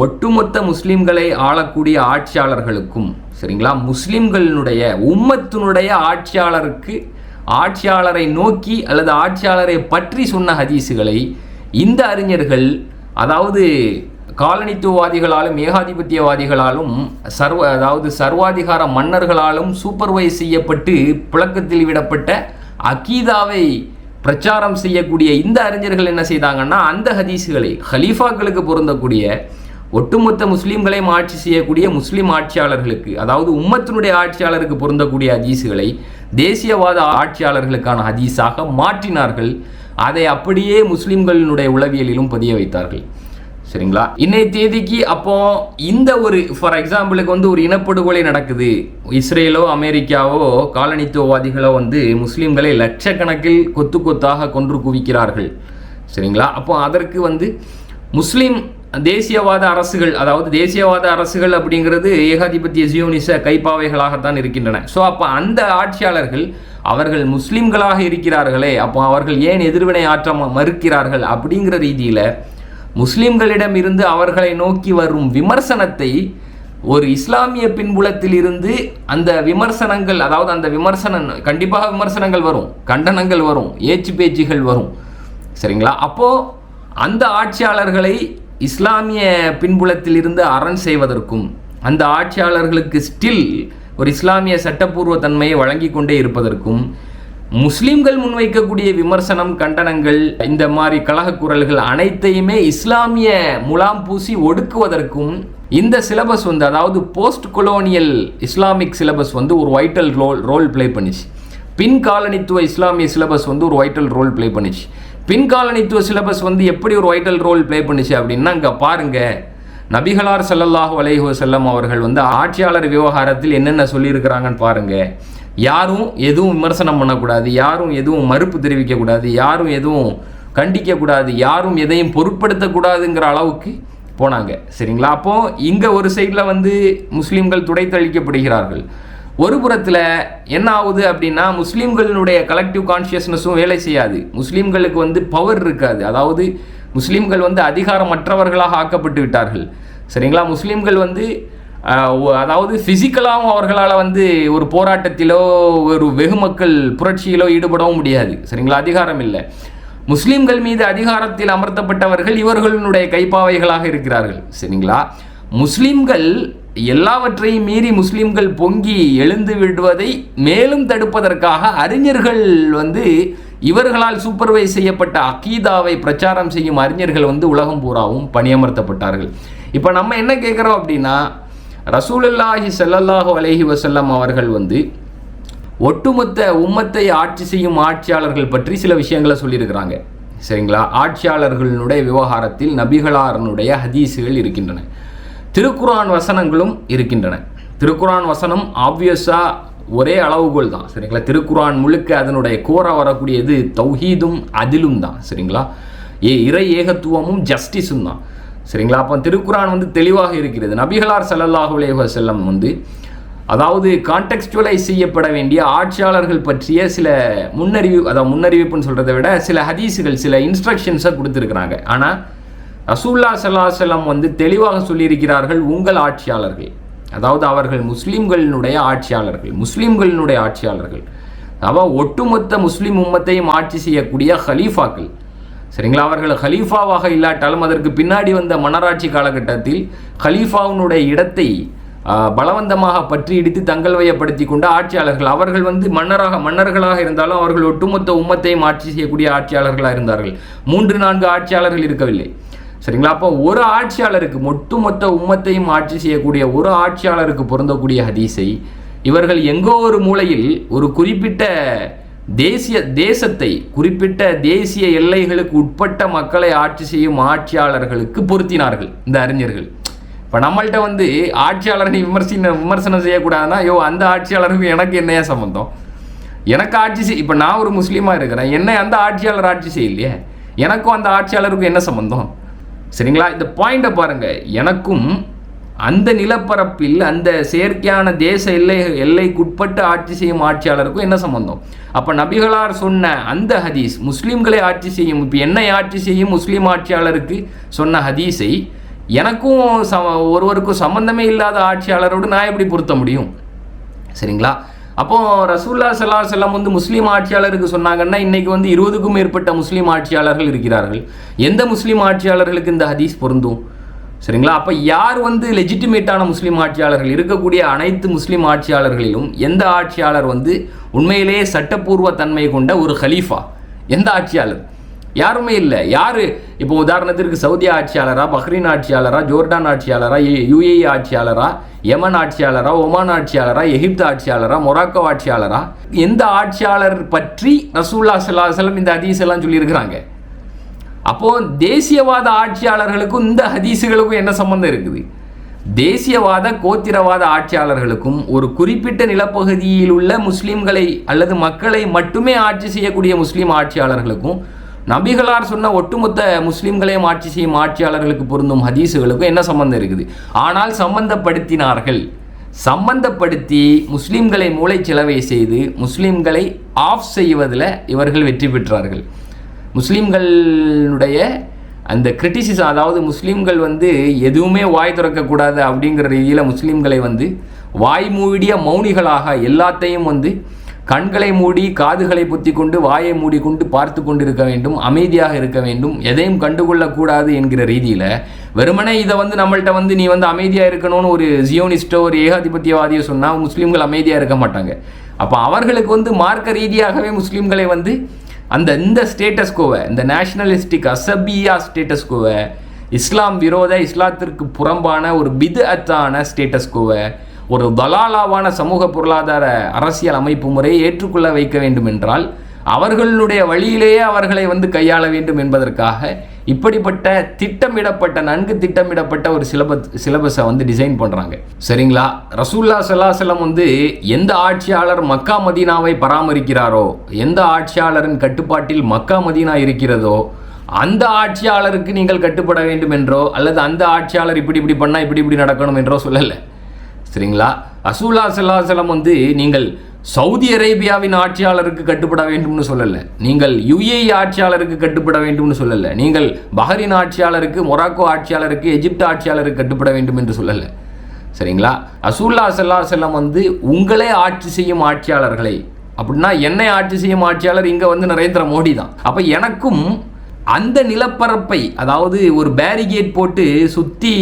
ஒட்டுமொத்த முஸ்லிம்களை ஆளக்கூடிய ஆட்சியாளர்களுக்கும், சரிங்களா, முஸ்லிம்களினுடைய உம்மத்தினுடைய ஆட்சியாளரை நோக்கி அல்லது ஆட்சியாளரை பற்றி சொன்ன ஹதீஸுகளை இந்த அறிஞர்கள், அதாவது காலனித்துவவாதிகளாலும் ஏகாதிபத்தியவாதிகளாலும் சர்வாதிகார மன்னர்களாலும் சூப்பர்வைஸ் செய்யப்பட்டு புழக்கத்தில் விடப்பட்ட அகீதாவை பிரச்சாரம் செய்யக்கூடிய இந்த அறிஞர்கள் என்ன செய்தாங்கன்னா, அந்த ஹதீஸுகளை ஹலீஃபாக்களுக்கு பொருந்தக்கூடிய ஒட்டுமொத்த முஸ்லீம்களையும் ஆட்சி செய்யக்கூடிய முஸ்லீம் ஆட்சியாளர்களுக்கு, அதாவது உம்மத்தினுடைய ஆட்சியாளருக்கு பொருந்தக்கூடிய ஹதீஸுகளை தேசியவாத ஆட்சியாளர்களுக்கான ஹதீஸாக மாற்றினார்கள். அதை அப்படியே முஸ்லீம்களினுடைய உளவியலிலும் பதிய வைத்தார்கள். சரிங்களா? இன்னைய தேதிக்கு அப்போ இந்த ஒரு ஃபார் எக்ஸாம்பிளுக்கு ஒரு இனப்படுகொலை நடக்குது. இஸ்ரேலோ அமெரிக்காவோ காலனித்துவவாதிகளோ முஸ்லீம்களை லட்சக்கணக்கில் கொத்து கொத்தாக கொன்று குவிக்கிறார்கள். சரிங்களா? அப்போ அதற்கு முஸ்லீம் தேசியவாத அரசுகள், அதாவது தேசியவாத அரசுகள் அப்படிங்கிறது ஏகாதிபத்திய ஜியோனிச கைப்பாவைகளாகத்தான் இருக்கின்றன. ஸோ அப்போ அந்த ஆட்சியாளர்கள் அவர்கள் முஸ்லீம்களாக இருக்கிறார்களே, அப்போ அவர்கள் ஏன் எதிர்வினை ஆற்ற மறுக்கிறார்கள் அப்படிங்கிற ரீதியில் முஸ்லிம்களிடம் இருந்து அவர்களை நோக்கி வரும் விமர்சனத்தை ஒரு இஸ்லாமிய பின்புலத்தில் இருந்து அந்த விமர்சனங்கள், அதாவது அந்த கண்டிப்பாக விமர்சனங்கள் வரும், கண்டனங்கள் வரும், ஏச்சு பேச்சுகள் வரும். சரிங்களா? அப்போது அந்த ஆட்சியாளர்களை இஸ்லாமிய பின்புலத்தில் இருந்து அரண் செய்வதற்கும் அந்த ஆட்சியாளர்களுக்கு ஸ்டில் ஒரு இஸ்லாமிய சட்டப்பூர்வ தன்மையை வழங்கி கொண்டே இருப்பதற்கும் முஸ்லிம்கள் முன்வைக்கக்கூடிய விமர்சனம், கண்டனங்கள், இந்த மாதிரி கலக குரல்கள் அனைத்தையுமே இஸ்லாமிய முலாம் பூசி ஒடுக்குவதற்கும் இந்த சிலபஸ் அதாவது போஸ்ட் கொலோனியல் இஸ்லாமிக் சிலபஸ் ஒரு வைட்டல் ரோல் பிளே பண்ணிச்சு. பின் காலனித்துவ இஸ்லாமிய சிலபஸ் ஒரு வைட்டல் ரோல் பிளே பண்ணிச்சு. பின் காலனித்துவ சிலபஸ் எப்படி ஒரு வைட்டல் ரோல் பிளே பண்ணிச்சு அப்படின்னா, அங்கே பாருங்க, நபிகளார் ஸல்லல்லாஹு அலைஹி வஸல்லம் அவர்கள் ஆட்சியாளர் விவகாரத்தில் என்னென்ன சொல்லியிருக்கிறாங்கன்னு பாருங்க. யாரும் எதுவும் விமர்சனம் பண்ணக்கூடாது, யாரும் எதுவும் மறுப்பு தெரிவிக்கக்கூடாது, யாரும் எதுவும் கண்டிக்கக்கூடாது, யாரும் எதையும் பொருட்படுத்தக்கூடாதுங்கிற அளவுக்கு போனாங்க. சரிங்களா? அப்போது இங்கே ஒரு சைடில் முஸ்லீம்கள் துடைத்தளிக்கப்படுகிறார்கள். ஒரு புறத்தில் என்ன ஆகுது அப்படின்னா, முஸ்லீம்களினுடைய கலெக்டிவ் கான்ஷியஸ்னஸும் வேலை செய்யாது. முஸ்லீம்களுக்கு பவர் இருக்காது. அதாவது முஸ்லீம்கள் அதிகாரமற்றவர்களாக ஆக்கப்பட்டு விட்டார்கள். சரிங்களா? முஸ்லீம்கள் அதாவது ஃபிசிக்கலாகவும் அவர்களால் ஒரு போராட்டத்திலோ ஒரு வெகுமக்கள் புரட்சியிலோ ஈடுபடவும் முடியாது. சரிங்களா? அதிகாரம் இல்லை. முஸ்லீம்கள் மீது அதிகாரத்தில் அமர்த்தப்பட்டவர்கள் இவர்களுடைய கைப்பாவைகளாக இருக்கிறார்கள். சரிங்களா? முஸ்லீம்கள் எல்லாவற்றையும் மீறி முஸ்லீம்கள் பொங்கி எழுந்து விடுவதை மேலும் தடுப்பதற்காக அறிஞர்கள் இவர்களால் சூப்பர்வைஸ் செய்யப்பட்ட அகீதாவை பிரச்சாரம் செய்யும் அறிஞர்கள் உலகம் பூராவும் பணியமர்த்தப்பட்டார்கள். இப்போ நம்ம என்ன கேட்குறோம் அப்படின்னா, ரசூலுல்லாஹி ஸல்லல்லாஹு அலைஹி வஸல்லம் அவர்கள் ஒட்டுமொத்த உம்மத்தை ஆட்சி செய்யும் ஆட்சியாளர்கள் பற்றி சில விஷயங்களை சொல்லியிருக்கிறாங்க. சரிங்களா? ஆட்சியாளர்களுடைய விவகாரத்தில் நபிகளாரனுடைய ஹதீஸுகள் இருக்கின்றன, திருக்குரான் வசனங்களும் இருக்கின்றன. திருக்குரான் வசனம் ஆப்வியஸாக ஒரே அளவுகோல் தான். சரிங்களா? திருக்குரான் முழுக்க அதனுடைய கோரா வரக்கூடியது தௌஹீதும் அதிலும் தான். சரிங்களா? இறை ஏகத்துவமும் ஜஸ்டிஸும் தான். சரிங்களா? அப்போ திருக்குரான் தெளிவாக இருக்கிறது. நபிகளார் ஸல்லல்லாஹு அலைஹி வஸல்லம் அதாவது கான்டெக்ஸ்டுவலைஸ் செய்யப்பட வேண்டிய ஆட்சியாளர்கள் பற்றிய சில முன்னறிவிப்புன்னு சொல்கிறத விட சில ஹதீஸுகள், சில இன்ஸ்ட்ரக்ஷன்ஸை கொடுத்துருக்குறாங்க. ஆனால் ரசூலுல்லாஹி ஸல்லல்லாஹு அலைஹி வஸல்லம் தெளிவாக சொல்லியிருக்கிறார்கள், உங்கள் ஆட்சியாளர்கள், அதாவது அவர்கள் முஸ்லீம்களினுடைய ஆட்சியாளர்கள், அதாவது ஒட்டுமொத்த முஸ்லீம் உம்மத்தையும் ஆட்சி செய்யக்கூடிய ஹலீஃபாக்கள். சரிங்களா? அவர்கள் ஹலீஃபாவாக இல்லாட்டாலும் அதற்கு பின்னாடி வந்த மன்னராட்சி காலகட்டத்தில் ஹலீஃபாவினுடைய இடத்தை பலவந்தமாக பற்றி இடித்து தங்கள் வயப்படுத்தி கொண்ட ஆட்சியாளர்கள். அவர்கள் மன்னர்களாக இருந்தாலும் அவர்கள் ஒட்டுமொத்த உம்மத்தையும் ஆட்சி செய்யக்கூடிய ஆட்சியாளர்களாக இருந்தார்கள். 3-4 ஆட்சியாளர்கள் இருக்கவில்லை. சரிங்களா? அப்போ ஒரு ஆட்சியாளருக்கு ஒட்டுமொத்த உம்மத்தையும் ஆட்சி செய்யக்கூடிய ஒரு ஆட்சியாளருக்கு பொருந்தக்கூடிய ஹதீஸை இவர்கள் எங்கோ ஒரு மூலையில் ஒரு குறிப்பிட்ட தேசத்தை குறிப்பிட்ட தேசிய எல்லைகளுக்கு உட்பட்ட மக்களை ஆட்சி செய்யும் ஆட்சியாளர்களுக்கு பொருத்தினார்கள் இந்த அறிஞர்கள். இப்போ நம்மள்கிட்ட ஆட்சியாளரை விமர்சனம் செய்யக்கூடாதுன்னா, அந்த ஆட்சியாளருக்கு எனக்கு என்னையா சம்பந்தம்? எனக்கு ஆட்சி இப்போ நான் ஒரு முஸ்லீமாக இருக்கிறேன், என்னை அந்த ஆட்சியாளர் ஆட்சி செய்யலையே, எனக்கும் அந்த ஆட்சியாளருக்கும் என்ன சம்பந்தம்? சரிங்களா? இந்த பாயிண்டை பாருங்கள். எனக்கும் அந்த நிலப்பரப்பில் அந்த செயற்கையான தேச எல்லைக்குட்பட்டு ஆட்சி செய்யும் ஆட்சியாளருக்கும் என்ன சம்பந்தம்? அப்போ நபிகளார் சொன்ன அந்த ஹதீஸ் முஸ்லீம்களை ஆட்சி செய்யும், இப்போ என்னை ஆட்சி செய்யும் முஸ்லீம் ஆட்சியாளருக்கு சொன்ன ஹதீஸை எனக்கும் ஒருவருக்கும் சம்பந்தமே இல்லாத ஆட்சியாளரோடு நான் எப்படி பொருத்த முடியும்? சரிங்களா? அப்போது ரசூலுல்லாஹி ஸல்லல்லாஹு அலைஹி வஸல்லம் முஸ்லீம் ஆட்சியாளருக்கு சொன்னாங்கன்னா, இன்றைக்கி 20க்கும் மேற்பட்ட முஸ்லீம் ஆட்சியாளர்கள் இருக்கிறார்கள். எந்த முஸ்லீம் ஆட்சியாளர்களுக்கு இந்த ஹதீஸ் பொருந்தும்? சரிங்களா? அப்போ யார் லெஜிட்டிமேட்டான முஸ்லீம் ஆட்சியாளர்கள்? இருக்கக்கூடிய அனைத்து முஸ்லீம் ஆட்சியாளர்களிலும் எந்த ஆட்சியாளர் உண்மையிலேயே சட்டப்பூர்வ தன்மை கொண்ட ஒரு ஹலீஃபா? எந்த ஆட்சியாளர்? யாருமே இல்லை. யார் இப்போ உதாரணத்திற்கு சவுதி ஆட்சியாளரா, பஹ்ரைன் ஆட்சியாளரா, ஜோர்டான் ஆட்சியாளரா, UAE ஆட்சியாளரா, யமன் ஆட்சியாளரா, ஒமான் ஆட்சியாளரா, எகிப்து ஆட்சியாளரா, மொராக்கோ ஆட்சியாளரா? எந்த ஆட்சியாளர் பற்றி ரசூலுல்லாஹி ஸல்லல்லாஹு அலைஹி வஸல்லம் இந்த ஹதீஸ் எல்லாம் சொல்லியிருக்கிறாங்க? அப்போது தேசியவாத ஆட்சியாளர்களுக்கும் இந்த ஹதீஸுகளுக்கும் என்ன சம்பந்தம் இருக்குது? தேசியவாத கோத்திரவாத ஆட்சியாளர்களுக்கும் ஒரு குறிப்பிட்ட நிலப்பகுதியில் உள்ள முஸ்லீம்களை அல்லது மக்களை மட்டுமே ஆட்சி செய்யக்கூடிய முஸ்லீம் ஆட்சியாளர்களுக்கும் நபிகளார் சொன்ன ஒட்டுமொத்த முஸ்லீம்களையும் ஆட்சி செய்யும் ஆட்சியாளர்களுக்கு பொருந்தும் ஹதீஸுகளுக்கும் என்ன சம்பந்தம் இருக்குது? ஆனால் சம்பந்தப்படுத்தி முஸ்லீம்களை மூளைச்சலவை செய்து முஸ்லீம்களை ஆஃப் செய்வதில் இவர்கள் வெற்றி பெற்றார்கள். முஸ்லீம்களுடைய அந்த கிரிட்டிசிசம், அதாவது முஸ்லீம்கள் எதுவுமே வாய் திறக்கக்கூடாது அப்படிங்கிற ரீதியில் முஸ்லீம்களை வாய் மூடிய மௌனிகளாக எல்லாத்தையும் கண்களை மூடி காதுகளை பொத்தி கொண்டு வாயை மூடிக்கொண்டு பார்த்து கொண்டு இருக்க வேண்டும், அமைதியாக இருக்க வேண்டும், எதையும் கண்டுகொள்ளக்கூடாது என்கிற ரீதியில் வெறுமனே இதை நம்மள்கிட்ட நீ அமைதியாக இருக்கணும்னு ஒரு ஜியோனிஸ்டோ ஒரு ஏகாதிபத்தியவாதியோ சொன்னால் முஸ்லீம்கள் அமைதியாக இருக்க மாட்டாங்க. அப்போ அவர்களுக்கு மார்க்க ரீதியாகவே முஸ்லீம்களை இந்த ஸ்டேட்டஸ்கோவை, இந்த நேஷனலிஸ்டிக் அசபியா ஸ்டேட்டஸ்கோவை, இஸ்லாம் விரோத இஸ்லாத்திற்கு புறம்பான ஒரு பித்அத்தான ஸ்டேட்டஸ்கோவை, ஒரு தலாலாவான சமூக பொருளாதார அரசியல் அமைப்பு முறையை ஏற்றுக்கொள்ள வைக்க வேண்டும் என்றால் அவர்களுடைய வழியிலேயே அவர்களை கையாள வேண்டும் என்பதற்காக இப்படிப்பட்ட நன்கு திட்டமிடப்பட்ட ஒரு சிலபஸை டிசைன் பண்ணுறாங்க. சரிங்களா? ரசூலுல்லாஹி ஸல்லல்லாஹு அலைஹி வஸல்லம் எந்த ஆட்சியாளர் மக்கா மதீனாவை பராமரிக்கிறாரோ, எந்த ஆட்சியாளரின் கட்டுப்பாட்டில் மக்கா மதீனா இருக்கிறதோ அந்த ஆட்சியாளருக்கு நீங்கள் கட்டுப்பட வேண்டும் என்றோ அல்லது அந்த ஆட்சியாளர் இப்படி பண்ணால் இப்படி நடக்கணும் என்றோ சொல்லலை. சரிங்களா? ரசூலுல்லாஹி ஸல்லல்லாஹு அலைஹி வஸல்லம் நீங்கள் சவுதி அரேபியாவின் ஆட்சியாளருக்கு கட்டுப்பட வேண்டும்னு சொல்லலை, நீங்கள் UAE ஆட்சியாளருக்கு கட்டுப்பட வேண்டும்னு சொல்லலை, நீங்கள் பஹ்ரைன் ஆட்சியாளருக்கு, மொராக்கோ ஆட்சியாளருக்கு, எகிப்து ஆட்சியாளருக்கு கட்டுப்பட வேண்டும் என்று சொல்லலை. சரிங்களா? ரசூலுல்லாஹி ஸல்லல்லாஹு அலைஹி வஸல்லம் உங்களே ஆட்சி செய்யும் ஆட்சியாளர்களை, அப்படின்னா என்னை ஆட்சி செய்யும் ஆட்சியாளர் இங்கே நரேந்திர மோடி தான். அப்போ எனக்கும் அந்த நிலப்பரப்பை, அதாவது ஒரு பேரிகேட் போட்டு சுற்றி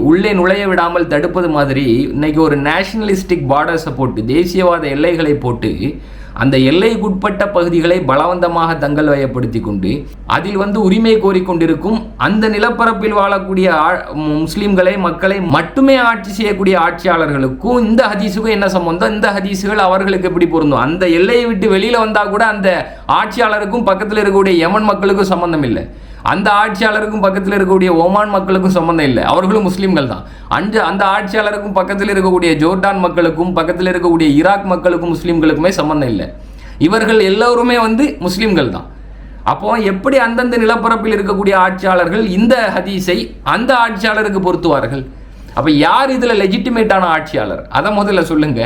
உள்ளே நுழைய விடாமல் தடுப்பது மாதிரி இன்னைக்கு ஒரு நேஷனலிஸ்டிக் பார்டர்ஸை போட்டு, தேசியவாத எல்லைகளை போட்டு அந்த எல்லைக்குட்பட்ட பகுதிகளை பலவந்தமாக தங்கள் வயப்படுத்தி கொண்டு அதில் உரிமை கோரிக்கொண்டிருக்கும் அந்த நிலப்பரப்பில் வாழக்கூடிய முஸ்லீம்களை மக்களை மட்டுமே ஆட்சி செய்யக்கூடிய ஆட்சியாளர்களுக்கும் இந்த ஹதீஸுக்கும் என்ன சம்பந்தம்? இந்த ஹதீஸுகள் அவர்களுக்கு எப்படி பொருந்தும்? அந்த எல்லையை விட்டு வெளியில் வந்தால் கூட அந்த ஆட்சியாளருக்கும் பக்கத்தில் இருக்கக்கூடிய யமன் மக்களுக்கும் சம்பந்தம் இல்லை, அந்த ஆட்சியாளருக்கும் பக்கத்தில் இருக்கக்கூடிய ஒமான் மக்களுக்கும் சம்பந்தம் இல்லை, அவர்களும் முஸ்லீம்கள் தான். அந்த ஆட்சியாளருக்கும் பக்கத்தில் இருக்கக்கூடிய ஜோர்டான் மக்களுக்கும் பக்கத்தில் இருக்கக்கூடிய ஈராக் மக்களுக்கும் முஸ்லீம்களுக்குமே சம்பந்தம் இல்லை. இவர்கள் எல்லோருமே முஸ்லீம்கள் தான். அப்போ எப்படி அந்தந்த நிலப்பரப்பில் இருக்கக்கூடிய ஆட்சியாளர்கள் இந்த ஹதீஸை அந்த ஆட்சியாளருக்கு பொருத்துவார்கள்? அப்போ யார் இதில் லெஜிட்டிமேட்டான ஆட்சியாளர்? அதை முதல்ல சொல்லுங்க.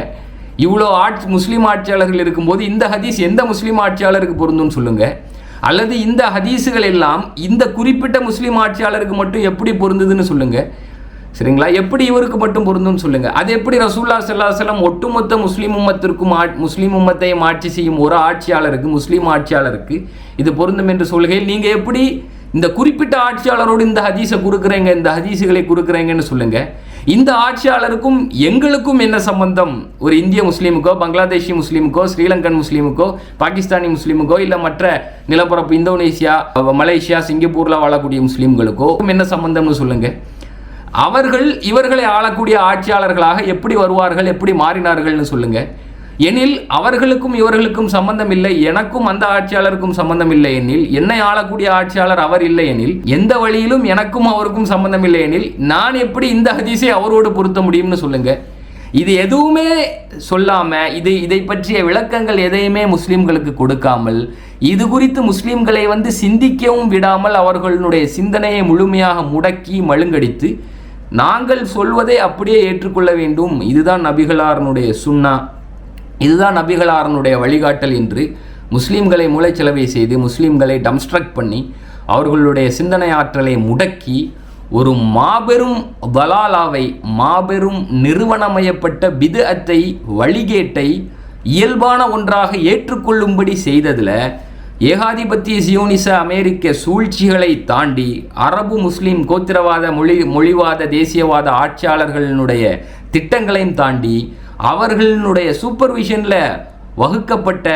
இவ்வளோ முஸ்லீம் ஆட்சியாளர்கள் இருக்கும்போது இந்த ஹதீஸ் எந்த முஸ்லீம் ஆட்சியாளருக்கு பொருந்தும்னு சொல்லுங்க. அல்லது இந்த ஹதீஸுகள் எல்லாம் இந்த குறிப்பிட்ட முஸ்லீம் ஆட்சியாளருக்கு மட்டும் எப்படி பொருந்ததுன்னு சொல்லுங்க. சரிங்களா? எப்படி இவருக்கு மட்டும் பொருந்தும்னு சொல்லுங்க. அது எப்படி ரசூலுல்லாஹி ஸல்லல்லாஹு அலைஹி வஸல்லம் ஒட்டுமொத்த முஸ்லீம் உம்மத்தையும் ஆட்சி செய்யும் ஒரு ஆட்சியாளருக்கு, முஸ்லீம் ஆட்சியாளருக்கு இது பொருந்தும் என்று சொல்கையில் நீங்கள் எப்படி இந்த குறிப்பிட்ட ஆட்சியாளரோடு இந்த ஹதீஸை கொடுக்குறீங்க, இந்த ஹதீஸுகளை கொடுக்குறீங்கன்னு சொல்லுங்க. இந்த ஆட்சியாளருக்கும் எங்களுக்கும் என்ன சம்பந்தம்? ஒரு இந்திய முஸ்லீமுக்கோ, பங்களாதேஷி முஸ்லீமுக்கோ, ஸ்ரீலங்கன் முஸ்லீமுக்கோ, பாகிஸ்தானி முஸ்லீமுக்கோ, இல்லை மற்ற நிலப்பரப்பு இந்தோனேசியா, மலேசியா, சிங்கப்பூரில் வாழக்கூடிய முஸ்லீம்களுக்கோ என்ன சம்பந்தம்னு சொல்லுங்க. அவர்கள் இவர்களை ஆளக்கூடிய ஆட்சியாளர்களாக எப்படி வருவார்கள், எப்படி மாறினார்கள்னு சொல்லுங்க. எனில் அவர்களுக்கும் இவர்களுக்கும் சம்பந்தம் இல்லை, எனக்கும் அந்த ஆட்சியாளருக்கும் சம்பந்தம் இல்லை எனில், என்னை ஆளக்கூடிய ஆட்சியாளர் அவர் இல்லை எனில், எந்த வழியிலும் எனக்கும் அவருக்கும் சம்பந்தம் இல்லை எனில், நான் எப்படி இந்த ஹதீஸை அவரோடு பொருத்த முடியும்னு சொல்லுங்க. இது எதுவுமே சொல்லாம, இதை பற்றிய விளக்கங்கள் எதையுமே முஸ்லீம்களுக்கு கொடுக்காமல், இது குறித்து முஸ்லீம்களை சிந்திக்கவும் விடாமல், அவர்களுடைய சிந்தனையை முழுமையாக முடக்கி மழுங்கடித்து, நாங்கள் சொல்வதை அப்படியே ஏற்றுக்கொள்ள வேண்டும், இதுதான் நபிகளாருடைய சுன்னா, இதுதான் நபிகளாருடைய வழிகாட்டல் என்று முஸ்லீம்களை மூளைச்சலவை செய்து, முஸ்லீம்களை டம்ஸ்ட்ரக்ட் பண்ணி, அவர்களுடைய சிந்தனை ஆற்றலை முடக்கி, ஒரு மாபெரும் தலாலாவை, மாபெரும் நிறுவனமயப்பட்ட பித்அத்தை, வழிகேட்டை இயல்பான ஒன்றாக ஏற்றுக்கொள்ளும்படி செய்ததில் ஏகாதிபத்திய சியோனிச அமெரிக்க சூழ்ச்சிகளை தாண்டி, அரபு முஸ்லீம் கோத்திரவாத மொழிவாத தேசியவாத ஆட்சியாளர்களுடைய திட்டங்களையும் தாண்டி, அவர்களுடைய சூப்பர்விஷனில் வகுக்கப்பட்ட,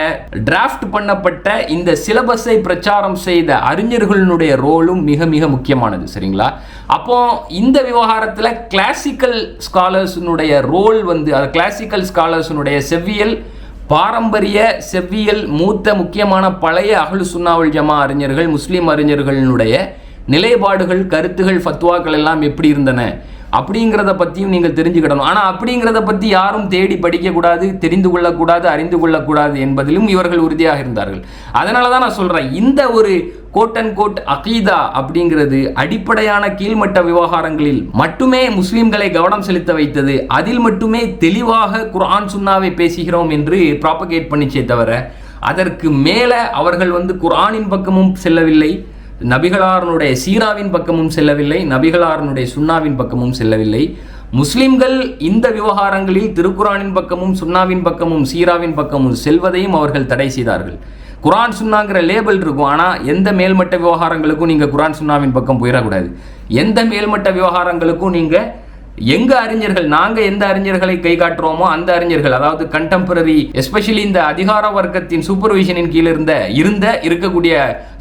டிராஃப்ட் பண்ணப்பட்ட இந்த சிலபஸை பிரச்சாரம் செய்த அறிஞர்களுடைய ரோலும் மிக மிக முக்கியமானது. சரிங்களா? அப்போ இந்த விவகாரத்தில் கிளாசிக்கல் ஸ்காலர்ஸினுடைய ரோல் கிளாசிக்கல் ஸ்காலர்ஸினுடைய செவ்வியல், பாரம்பரிய செவ்வியல், மூத்த முக்கியமான பழைய அஹ்லு சுன்னா வல் ஜமா அறிஞர்கள், முஸ்லீம் அறிஞர்களுடைய நிலைப்பாடுகள், கருத்துகள், ஃபத்வாக்கள் எல்லாம் எப்படி இருந்தன அப்படிங்கிறத பற்றியும் நீங்கள் தெரிஞ்சுக்கிடணும். ஆனால் அப்படிங்கிறத பற்றி யாரும் தேடி படிக்கக்கூடாது, தெரிந்து கொள்ளக்கூடாது, அறிந்து கொள்ளக்கூடாது என்பதிலும் இவர்கள் உறுதியாக இருந்தார்கள். அதனால தான் நான் சொல்கிறேன், இந்த ஒரு கோட் அண்ட் கோட் அகீதா அப்படிங்கிறது அடிப்படையான கீழ்மட்ட விவகாரங்களில் மட்டுமே முஸ்லீம்களை கவனம் செலுத்த வைத்தது. அதில் மட்டுமே தெளிவாக குர்ஆன் சுன்னாவை பேசுகிறோம் என்று ப்ராபகேட் பண்ணிச்சே தவிர, அதற்கு மேலே அவர்கள் குர்ஆனின் பக்கமும் செல்லவில்லை, நபிகளாருடைய சீராவின் பக்கமும் செல்லவில்லை, நபிகளாருடைய சுன்னாவின் பக்கமும் செல்லவில்லை. முஸ்லிம்கள் இந்த விவகாரங்களில் திருக்குரானின் பக்கமும், சுன்னாவின் பக்கமும், சீராவின் பக்கமும் செல்வதையும் அவர்கள் தடை செய்தார்கள். குரான் சுன்னாங்கிற லேபிள் இருக்கும், ஆனால் எந்த மேல்மட்ட விவகாரங்களுக்கும் நீங்கள் குரான் சுன்னாவின் பக்கம் போயிடக்கூடாது. எந்த மேல்மட்ட விவகாரங்களுக்கும் நீங்கள் நாங்கள் எந்த அறிஞர்களை கை காட்டுறோமோ அந்த அறிஞர்கள், அதாவது கண்டெம்பரரி, எஸ்பெஷலி இந்த அதிகார வர்க்கத்தின் சூப்பர்விஷனின் கீழே இருக்கக்கூடிய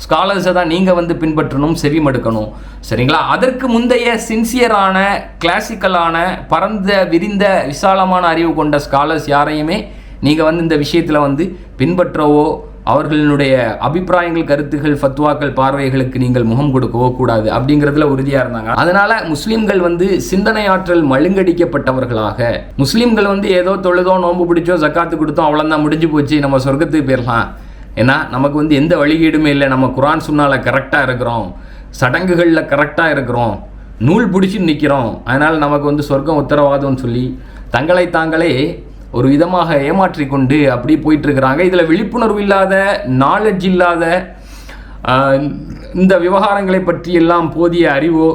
ஸ்காலர்ஸை தான் நீங்கள் பின்பற்றணும், செவிமடுக்கணும். சரிங்களா? அதற்கு முந்தைய சின்சியரான, கிளாசிக்கலான, பரந்த விரிந்த விசாலமான அறிவு கொண்ட ஸ்காலர்ஸ் யாரையுமே நீங்கள் இந்த விஷயத்தில் பின்பற்றவோ, அவர்களுடைய அபிப்பிராயங்கள், கருத்துகள், ஃபத்வாக்கள், பார்வைகளுக்கு நீங்கள் முகம் கொடுக்கவோ கூடாது அப்படிங்கிறதுல உறுதியாக இருந்தாங்க. அதனால முஸ்லீம்கள் சிந்தனை ஆற்றல் மழுங்கடிக்கப்பட்டவர்களாக, முஸ்லீம்கள் ஏதோ தொழுதோ, நோன்பு பிடிச்சோ, ஜக்காத்து கொடுத்தோம், அவ்வளோதான், முடிஞ்சு போச்சு, நம்ம சொர்க்கத்துக்கு போயிடலாம், ஏன்னா நமக்கு எந்த வழிகேடுமே இல்லை, நம்ம குர்ஆன் சுன்னால கரெக்டாக இருக்கிறோம், சடங்குகளில் கரெக்டாக இருக்கிறோம், நூல் பிடிச்சி நிற்கிறோம், அதனால் நமக்கு சொர்க்கம் உத்தரவாதம்னு சொல்லி தங்களை தாங்களே ஒரு விதமாக ஏமாற்றிக்கொண்டு அப்படி போயிட்டுருக்கிறாங்க. இதில் விழிப்புணர்வு இல்லாத, நாலெட்ஜ் இல்லாத, இந்த விவகாரங்களை பற்றி எல்லாம் போதிய அறிவோ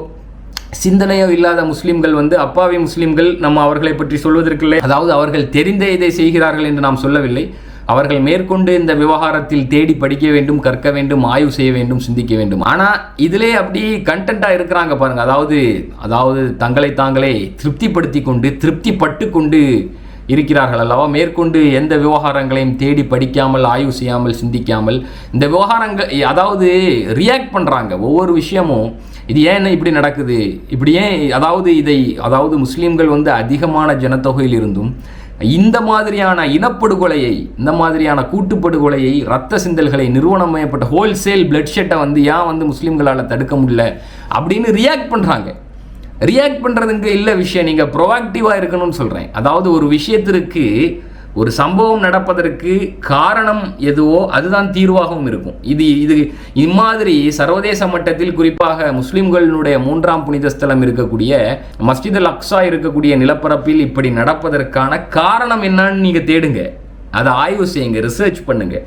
சிந்தனையோ இல்லாத முஸ்லீம்கள் அப்பாவி முஸ்லீம்கள், நம்ம அவர்களை பற்றி சொல்வதற்கில்லை. அதாவது அவர்கள் தெரிந்த இதை செய்கிறார்கள் என்று நாம் சொல்லவில்லை. அவர்கள் மேற்கொண்டு இந்த விவகாரத்தில் தேடி படிக்க வேண்டும், கற்க வேண்டும், ஆய்வு செய்ய வேண்டும், சிந்திக்க வேண்டும். ஆனால் இதிலே அப்படி கண்டென்ட்டாக இருக்கிறாங்க பாருங்கள். அதாவது தங்களை தாங்களே திருப்திப்பட்டு கொண்டு இருக்கிறார்கள் அல்லவா? மேற்கொண்டு எந்த விவகாரங்களையும் தேடி படிக்காமல், ஆய்வு செய்யாமல், சிந்திக்காமல் இந்த விவகாரங்கள், அதாவது ரியாக்ட் பண்ணுறாங்க ஒவ்வொரு விஷயமும். இது ஏன் இப்படி நடக்குது, இப்படி ஏன், அதாவது முஸ்லீம்கள் அதிகமான ஜனத்தொகையில் இருந்தும் இந்த மாதிரியான இனப்படுகொலையை, இந்த மாதிரியான கூட்டுப்படுகொலையை, ரத்த சிந்தல்களை, நிறுவனமயப்பட்ட ஹோல்சேல் பிளட் ஷெட்டை ஏன் முஸ்லீம்களால் தடுக்க முடியல அப்படின்னு ரியாக்ட் பண்ணுறாங்க. ரியாக்ட் பண்ணுறதுக்கு இல்லை விஷயம், நீங்கள் ப்ரோஆக்டிவாக இருக்கணும்னு சொல்கிறேன். அதாவது ஒரு விஷயத்திற்கு, ஒரு சம்பவம் நடப்பதற்கு காரணம் எதுவோ அதுதான் தீர்வாகவும் இருக்கும். இது இம்மாதிரி சர்வதேச மட்டத்தில், குறிப்பாக முஸ்லீம்களுடைய 3ஆம் புனித ஸ்தலம் இருக்கக்கூடிய மஸ்ஜித் அல் அக்ஸா இருக்கக்கூடிய நிலப்பரப்பில் இப்படி நடப்பதற்கான காரணம் என்னன்னு நீங்கள் தேடுங்க, அதை ஆய்வு செய்யுங்க, ரிசர்ச் பண்ணுங்க.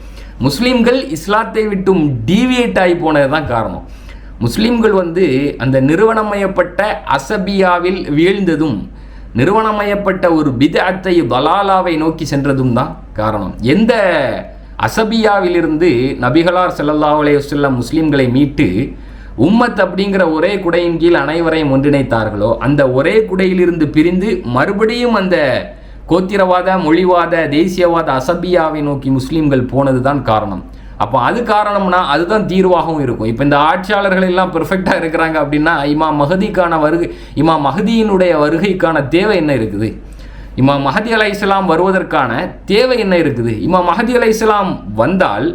முஸ்லீம்கள் இஸ்லாத்தை விட்டும் டீவியேட் ஆகி போனது தான் காரணம். முஸ்லீம்கள் அந்த நிறுவனமயப்பட்ட அசபியாவில் வீழ்ந்ததும், நிறுவனமயப்பட்ட ஒரு பித்அத்தை, தலாலாவை நோக்கி சென்றதும் தான் காரணம். எந்த அசபியாவிலிருந்து நபிகளார் ஸல்லல்லாஹு அலைஹி வஸல்லம் முஸ்லீம்களை மீட்டு உம்மத் அப்படிங்கிற ஒரே குடையின் கீழ் அனைவரையும் ஒன்றிணைத்தார்களோ அந்த ஒரே குடையிலிருந்து பிரிந்து மறுபடியும் அந்த கோத்திரவாத, மொழிவாத, தேசியவாத அசபியாவை நோக்கி முஸ்லீம்கள் போனது தான் காரணம். அப்போ அது காரணம்னா அதுதான் தீர்வாகவும் இருக்கும். இப்போ இந்த ஆட்சியாளர்கள் எல்லாம் பெர்ஃபெக்டாக இருக்கிறாங்க அப்படின்னா இமாம் மஹதிக்கான இமாம் மஹதியினுடைய வருகைக்கான தேவை என்ன இருக்குது? இமாம் மஹதி அலைஹிஸ்ஸலாம் வருவதற்கான தேவை என்ன இருக்குது? இமாம் மஹதி அலைஹிஸ்ஸலாம் வந்தால்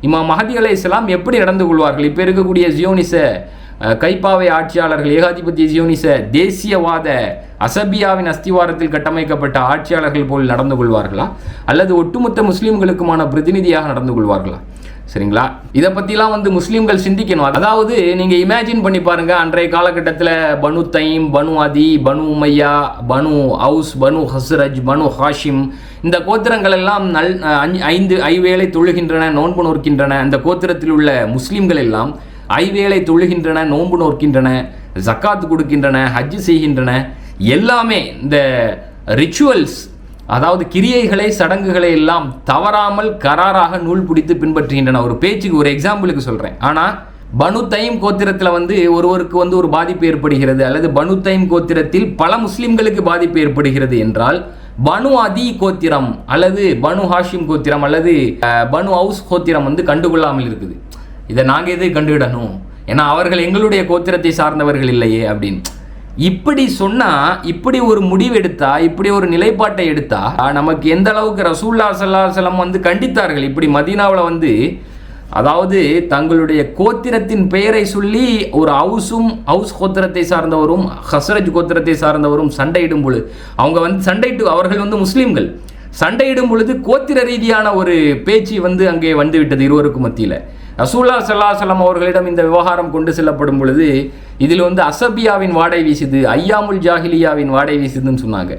இமாம் மஹதி அலைஹிஸ்ஸலாம் எப்படி நடந்து கொள்வார்கள்? இப்போ இருக்கக்கூடிய ஜியோனிச கைப்பாவை ஆட்சியாளர்கள், ஏகாதிபத்திய ஜியோனிச தேசியவாத அசபியாவின் அஸ்திவாரத்தில் கட்டமைக்கப்பட்ட ஆட்சியாளர்கள் போல் நடந்து கொள்வார்களா, அல்லது ஒட்டுமொத்த முஸ்லீம்களுக்குமான பிரதிநிதியாக நடந்து கொள்வார்களா? சரிங்களா? இதை பற்றிலாம் முஸ்லீம்கள் சிந்திக்கணும். அதாவது நீங்கள் இமேஜின் பண்ணி பாருங்கள், அன்றைய காலகட்டத்தில் பனு தைம், பனு அதி, பனு உமையா, பனு அவுஸ், பனு ஹஸ்ரஜ், பனு ஹாஷிம், இந்த கோத்திரங்கள் எல்லாம் ஐவேளை தொழுகின்றன, நோன்பு நோக்கின்றன. அந்த கோத்திரத்தில் உள்ள முஸ்லீம்கள் எல்லாம் ஐவேளை தொழுகின்றன, நோன்பு நோக்கின்றன, ஜக்காத்து கொடுக்கின்றன, ஹஜ் செய்கின்றன. எல்லாமே இந்த ரிச்சுவல்ஸ், அதாவது கிரியைகளை, சடங்குகளை எல்லாம் தவறாமல் கராராக நூல் பிடித்து பின்பற்றுகின்றன. ஒரு பேச்சுக்கு, ஒரு எக்ஸாம்பிளுக்கு சொல்கிறேன். ஆனால் பனு தைம் கோத்திரத்தில் ஒருவருக்கு ஒரு பாதிப்பு ஏற்படுகிறது, அல்லது பனு தைம் கோத்திரத்தில் பல முஸ்லிம்களுக்கு பாதிப்பு ஏற்படுகிறது என்றால் பனு அதி கோத்திரம் அல்லது பனு ஹாஷிம் கோத்திரம் அல்லது பனு அவுஸ் கோத்திரம் கண்டுகொள்ளாமல் இருக்குது. இதை நாங்கள் எது கண்டுவிடணும்? ஏன்னா அவர்கள் எங்களுடைய கோத்திரத்தை சார்ந்தவர்கள் இல்லையே அப்படின்னு. இப்படி சொன்னால், இப்படி ஒரு முடிவு எடுத்தா, இப்படி ஒரு நிலைப்பாட்டை எடுத்தா நமக்கு எந்த அளவுக்கு ரசூலுல்லாஹி ஸல்லல்லாஹு அலைஹி வஸல்லம் கண்டித்தார்கள். இப்படி மதீனாவில் அதாவது தங்களுடைய கோத்திரத்தின் பெயரை சொல்லி ஒரு அவுஸ் கோத்திரத்தை சார்ந்தவரும் ஹஸ்ரஜ் கோத்திரத்தை சார்ந்தவரும் சண்டையிடும் பொழுது, அவங்க அவர்கள் முஸ்லீம்கள் சண்டையிடும் பொழுது கோத்திர ரீதியான ஒரு பேச்சு அங்கே வந்துவிட்டது இருவருக்கும் மத்தியில். ரசூலுல்லாஹி ஸல்லல்லாஹு அலைஹி வஸல்லம் அவர்களிடம் இந்த விவகாரம் கொண்டு செல்லப்படும் பொழுது இதில் அசபியாவின் வாடை வீசுது, ஐயாமுல் ஜாஹிலியாவின் வாடை வீசுதுன்னு சொன்னாங்க.